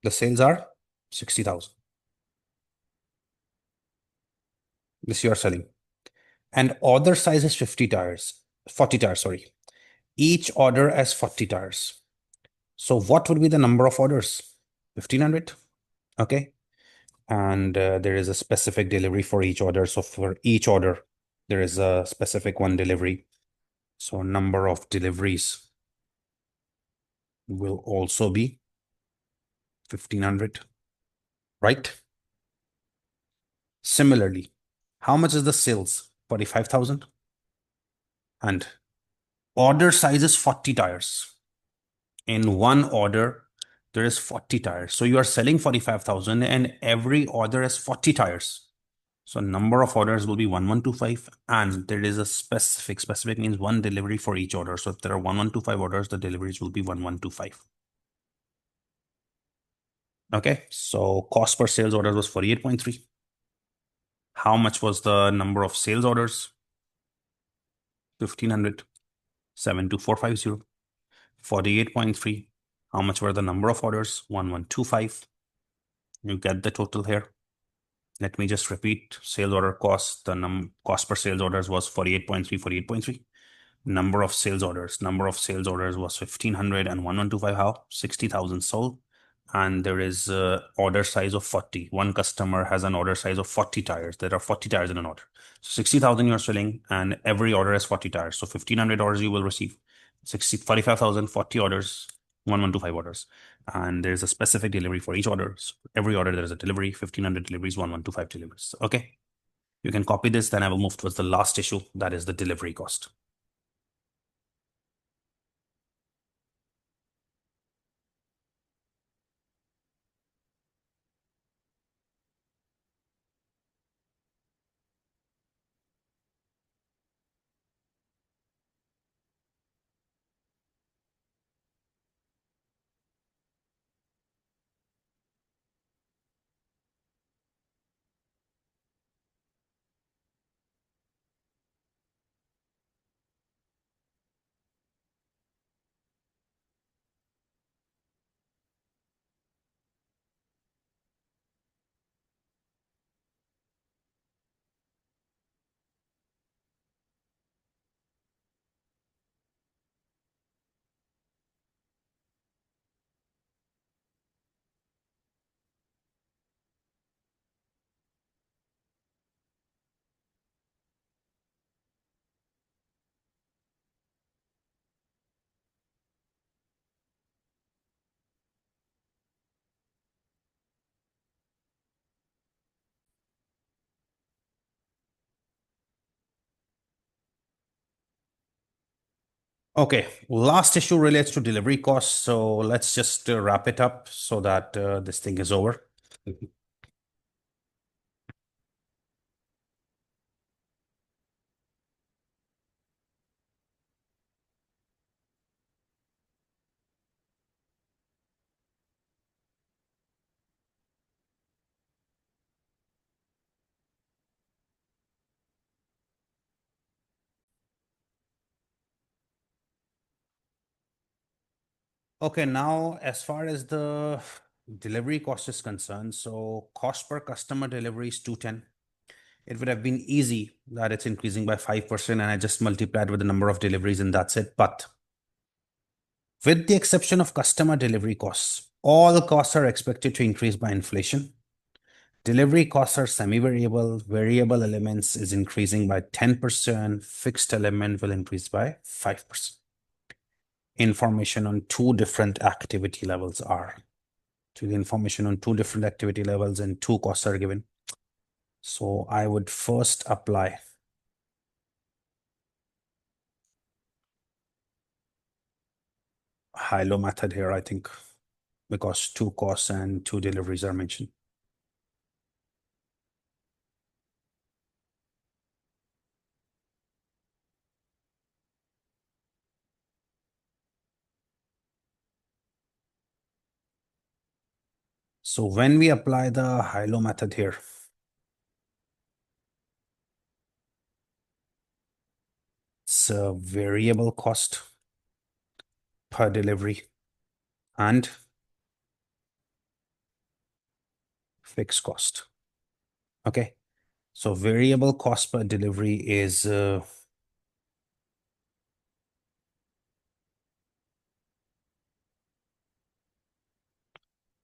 The sales are 60,000. This you are selling. And order size is 50 tires, 40 tires, sorry. Each order has 40 tires. So what would be the number of orders? 1500. Okay. And there is a specific delivery for each order. So for each order, there is a specific one delivery. So number of deliveries will also be 1500, right? Similarly, how much is the sales? 45,000. And order size is 40 tires. In one order, there is 40 tires. So you are selling 45,000 and every order has 40 tires. So number of orders will be 1125, and there is a specific means one delivery for each order. So if there are 1125 orders, the deliveries will be 1125. Okay, so cost per sales order was 48.3. How much was the number of sales orders? 1500. 72450. 48.3. How much were the number of orders? 1125. You get the total here. Let me just repeat. Sales order cost, the cost per sales orders was 48.3, 48.3. Number of sales orders. Number of sales orders was 1500 and 1125. How? 60,000 sold. And there is order size of 40. One customer has an order size of 40 tires. There are 40 tires in an order. So 60,000 you're selling, and every order has 40 tires. So 1500 orders you will receive. 45,000, 40 orders, 1125 orders. And there's a specific delivery for each order. So every order there is a delivery, 1500 deliveries, 1125 deliveries. Okay. You can copy this, then I will move towards the last issue, that is the delivery cost. Okay, last issue relates to delivery costs. So let's just wrap it up so that this thing is over. Okay, now as far as the delivery cost is concerned, so cost per customer delivery is 210. It would have been easy that it's increasing by 5% and I just multiplied with the number of deliveries and that's it. But with the exception of customer delivery costs, all costs are expected to increase by inflation. Delivery costs are semi-variable. Variable elements is increasing by 10%. Fixed element will increase by 5%. Information on two different activity levels are. To the information on two different activity levels and two costs are given. So I would first apply high-low method here, I think, because two costs and two deliveries are mentioned. So when we apply the high-low method here, it's a variable cost per delivery and fixed cost. Okay. So variable cost per delivery is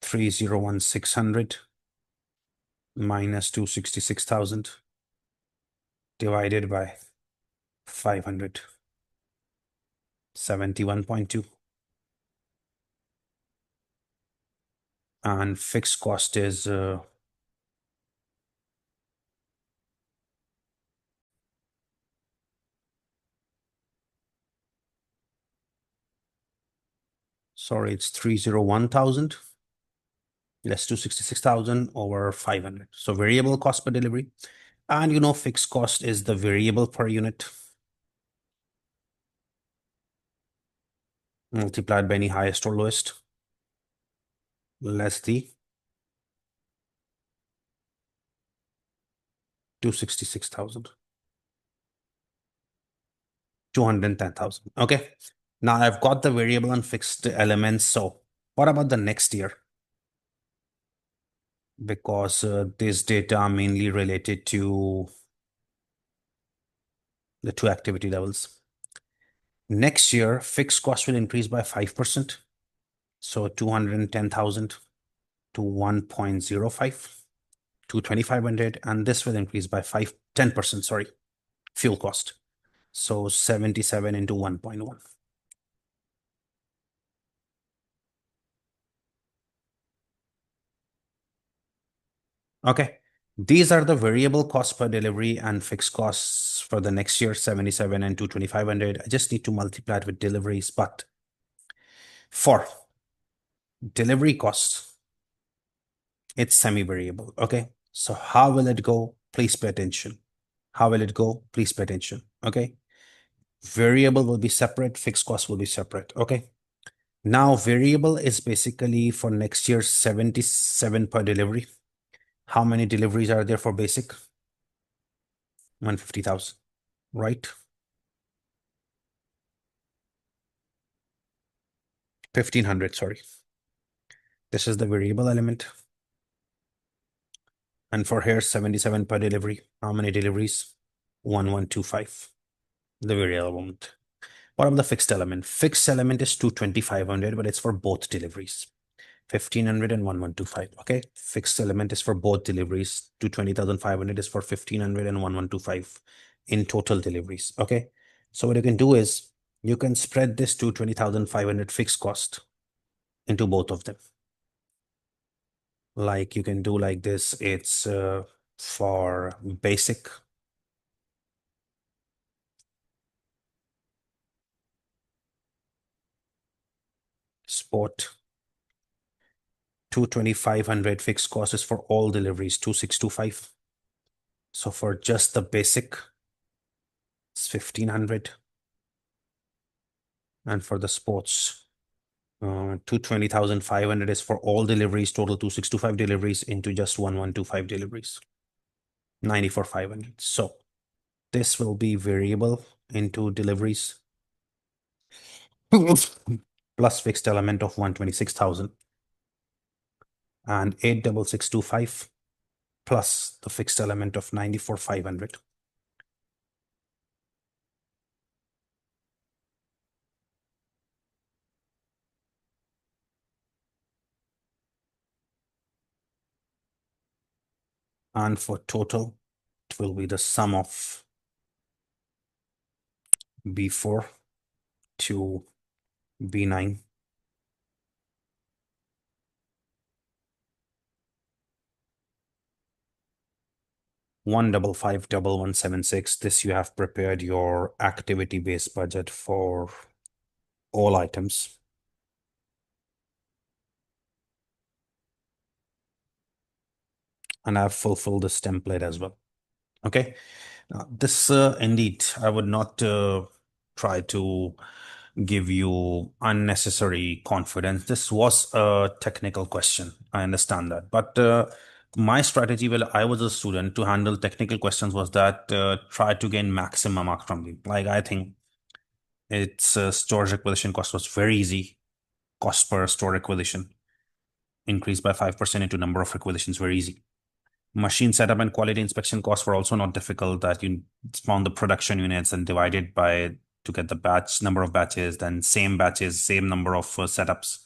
301,600 minus 266,000 divided by 500, 71.2. And fixed cost is sorry, it's 301,000 less 266,000 over 500. So variable cost per delivery. And fixed cost is the variable per unit multiplied by any highest or lowest less the 266,000. 210,000. Okay. Now I've got the variable and fixed elements. So what about the next year? Because this data are mainly related to the two activity levels. Next year, fixed cost will increase by 5%. So 210,000 to 1.05 to 2,500. And this will increase by 10%, sorry, fuel cost. So 77 into 1.1. Okay. These are the variable costs per delivery and fixed costs for the next year, 77 and 2,500. I just need to multiply it with deliveries, but for delivery costs, it's semi-variable. Okay. So how will it go? Please pay attention. How will it go? Please pay attention. Okay. Variable will be separate. Fixed cost will be separate. Okay. Now variable is basically for next year, 77 per delivery. How many deliveries are there for basic? 150,000, right? 1,500, sorry. This is the variable element. And for here, 77 per delivery. How many deliveries? 1125. The variable element. What about the fixed element? Fixed element is 2,2,500, but it's for both deliveries. 1,500 and 1125. Okay. Fixed element is for both deliveries. 220,500 is for 1,500 and 1125 in total deliveries. Okay. So what you can do is you can spread this 220,500 fixed cost into both of them. Like you can do like this. It's for basic. Sport, 2,2,500. Fixed cost is for all deliveries, 2,625. So for just the basic, it's 1,500. And for the sports, 220,500 is for all deliveries, total 2,625 deliveries into just 1,125 deliveries, 94,500. So this will be variable into deliveries plus fixed element of 126,000 and 86625 plus the fixed element of 94,500. And for total, it will be the sum of B4 to B9 155,176. This you have prepared your activity-based budget for all items. And I've fulfilled this template as well. Okay. Now, this indeed, I would not try to give you unnecessary confidence. This was a technical question. I understand that. But my strategy when I was a student to handle technical questions was that try to gain maximum marks from them. Like I think its storage acquisition cost was very easy. Cost per store acquisition increased by 5% into number of acquisitions, very easy. Machine setup and quality inspection costs were also not difficult, that you found the production units and divided by to get the batch number of batches, then same batches, same number of setups,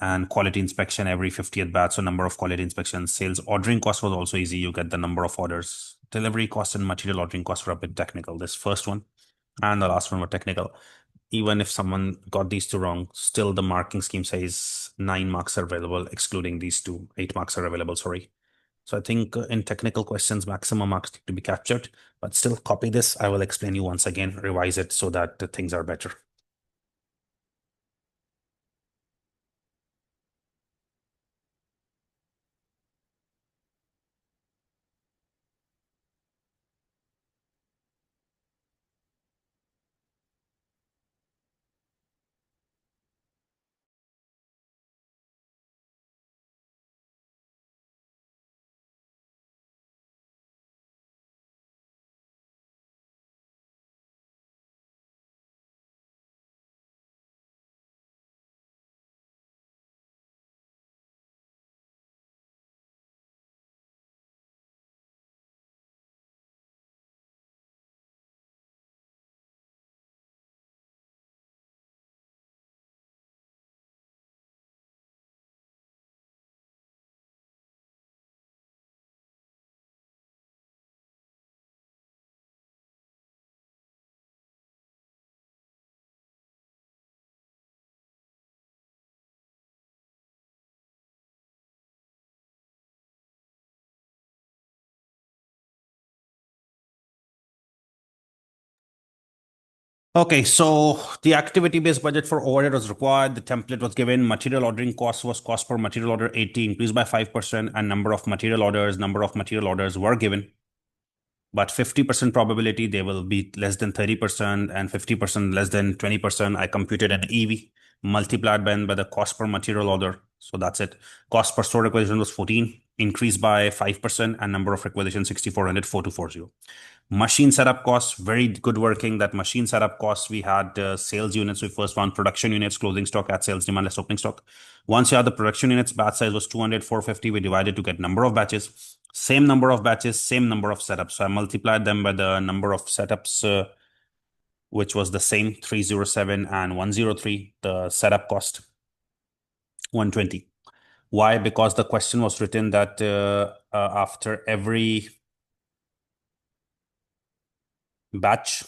and quality inspection every 50th batch, so number of quality inspections. Sales ordering cost was also easy. You get the number of orders. Delivery cost and material ordering costs were a bit technical. This first one and the last one were technical. Even if someone got these two wrong, still the marking scheme says 9 marks are available, excluding these two. 8 marks are available, sorry. So I think in technical questions, maximum marks need to be captured, but still copy this. I will explain you once again, revise it so that things are better. Okay, so the activity-based budget for overhead was required. The template was given. Material ordering cost was cost per material order 80, increased by 5%, and number of material orders were given. But 50% probability they will be less than 30% and 50% less than 20%. I computed an EV multiplied by the cost per material order. So that's it. Cost per store acquisition was 14, increased by 5%, and number of acquisitions 6,400, 4,240. Machine setup costs, very good working. That machine setup costs, we had sales units. We first found production units, closing stock at sales demand less opening stock. Once you had the production units, batch size was 200, 450. We divided to get number of batches. Same number of batches, same number of setups. So I multiplied them by the number of setups, which was the same, 307 and 103. The setup cost, 120. Why? Because the question was written that after every batch,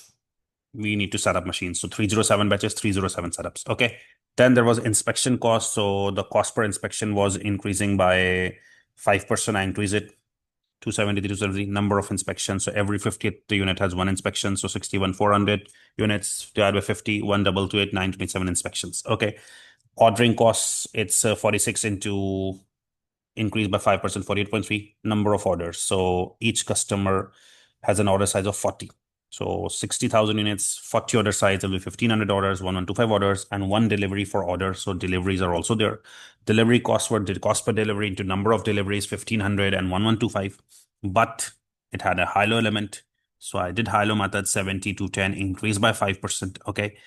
we need to set up machines. So 307 batches, 307 setups. Okay. Then there was inspection cost. So the cost per inspection was increasing by 5%. I increase it 270, 270, number of inspections. So every 50th unit has one inspection. So 61, 400 units divided by 50, 1,228, 927 inspections. Okay. Ordering costs, it's 46 into increased by 5%, 48.3 number of orders. So each customer has an order size of 40. So 60,000 units, 40 order size will be 1,500 orders, 1,125 orders, and one delivery for order. So deliveries are also there. Delivery costs were the cost per delivery into number of deliveries, 1,500 and 1,125. But it had a high-low element. So I did high-low method 70 to 10, increased by 5%. Okay.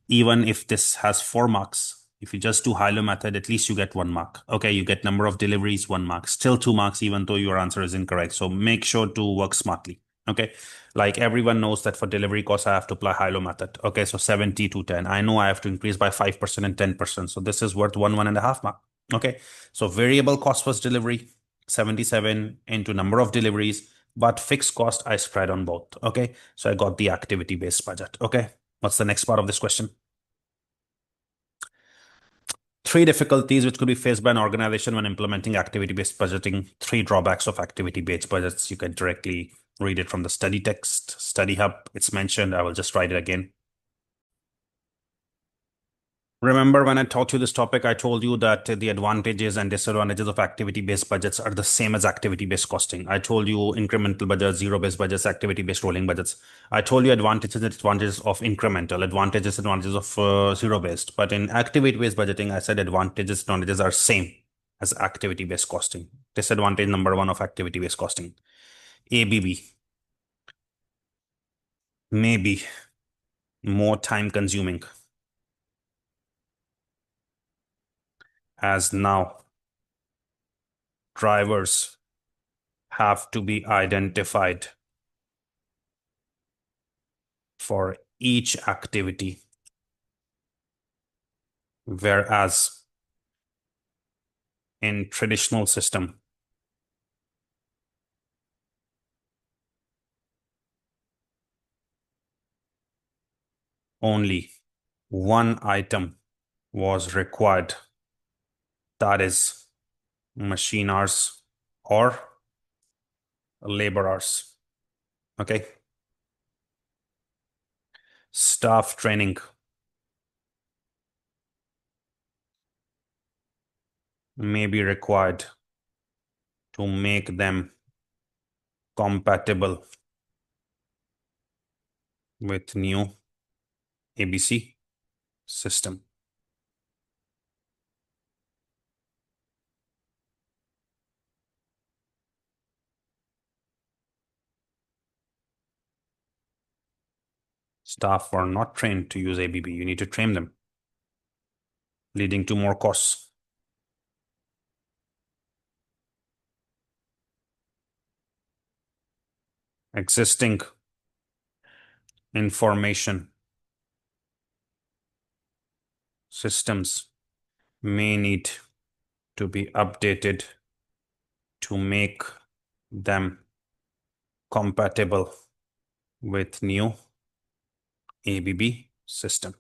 Even if this has 4 marks, if you just do high-low method, at least you get 1 mark. Okay, you get number of deliveries, 1 mark. Still 2 marks, even though your answer is incorrect. So make sure to work smartly. Okay, like everyone knows that for delivery costs, I have to apply high-low method. Okay, so 70 to 10. I know I have to increase by 5% and 10%. So this is worth 1.5 mark. Okay, so variable cost was delivery, 77 into number of deliveries, but fixed cost I spread on both. Okay, so I got the activity-based budget. Okay, what's the next part of this question? Three difficulties which could be faced by an organization when implementing activity-based budgeting. Three drawbacks of activity-based budgets. You can directly read it from the study text, study hub. It's mentioned. I will just write it again. Remember when I taught you this topic, I told you that the advantages and disadvantages of activity-based budgets are the same as activity-based costing. I told you incremental budgets, zero-based budgets, activity-based rolling budgets. I told you advantages and disadvantages of incremental, advantages of zero-based. But in activity-based budgeting, I said advantages are same as activity-based costing. Disadvantage number one of activity-based costing. ABB may be more time consuming, as now drivers have to be identified for each activity, whereas in traditional system, only one item was required, that is machine hours or labor hours. Okay. Staff training may be required to make them compatible with new ABC system. Staff were not trained to use ABB. You need to train them, leading to more costs. Existing information systems may need to be updated to make them compatible with new ABB system.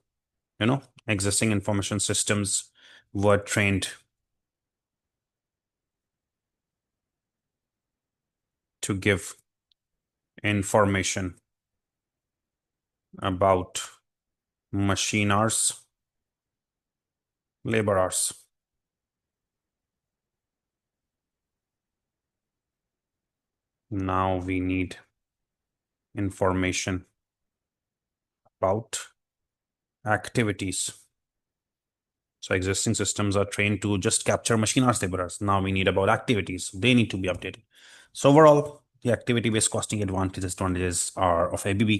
Existing information systems were trained to give information about machine hours, labor hours. Now we need information about activities. So existing systems are trained to just capture machine hours, labor hours. Now we need about activities. They need to be updated. So overall, the activity-based costing advantages are of ABB.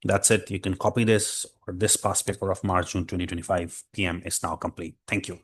That's it. You can copy this, or this past paper of Mar-Jun 2025 PM is now complete. Thank you.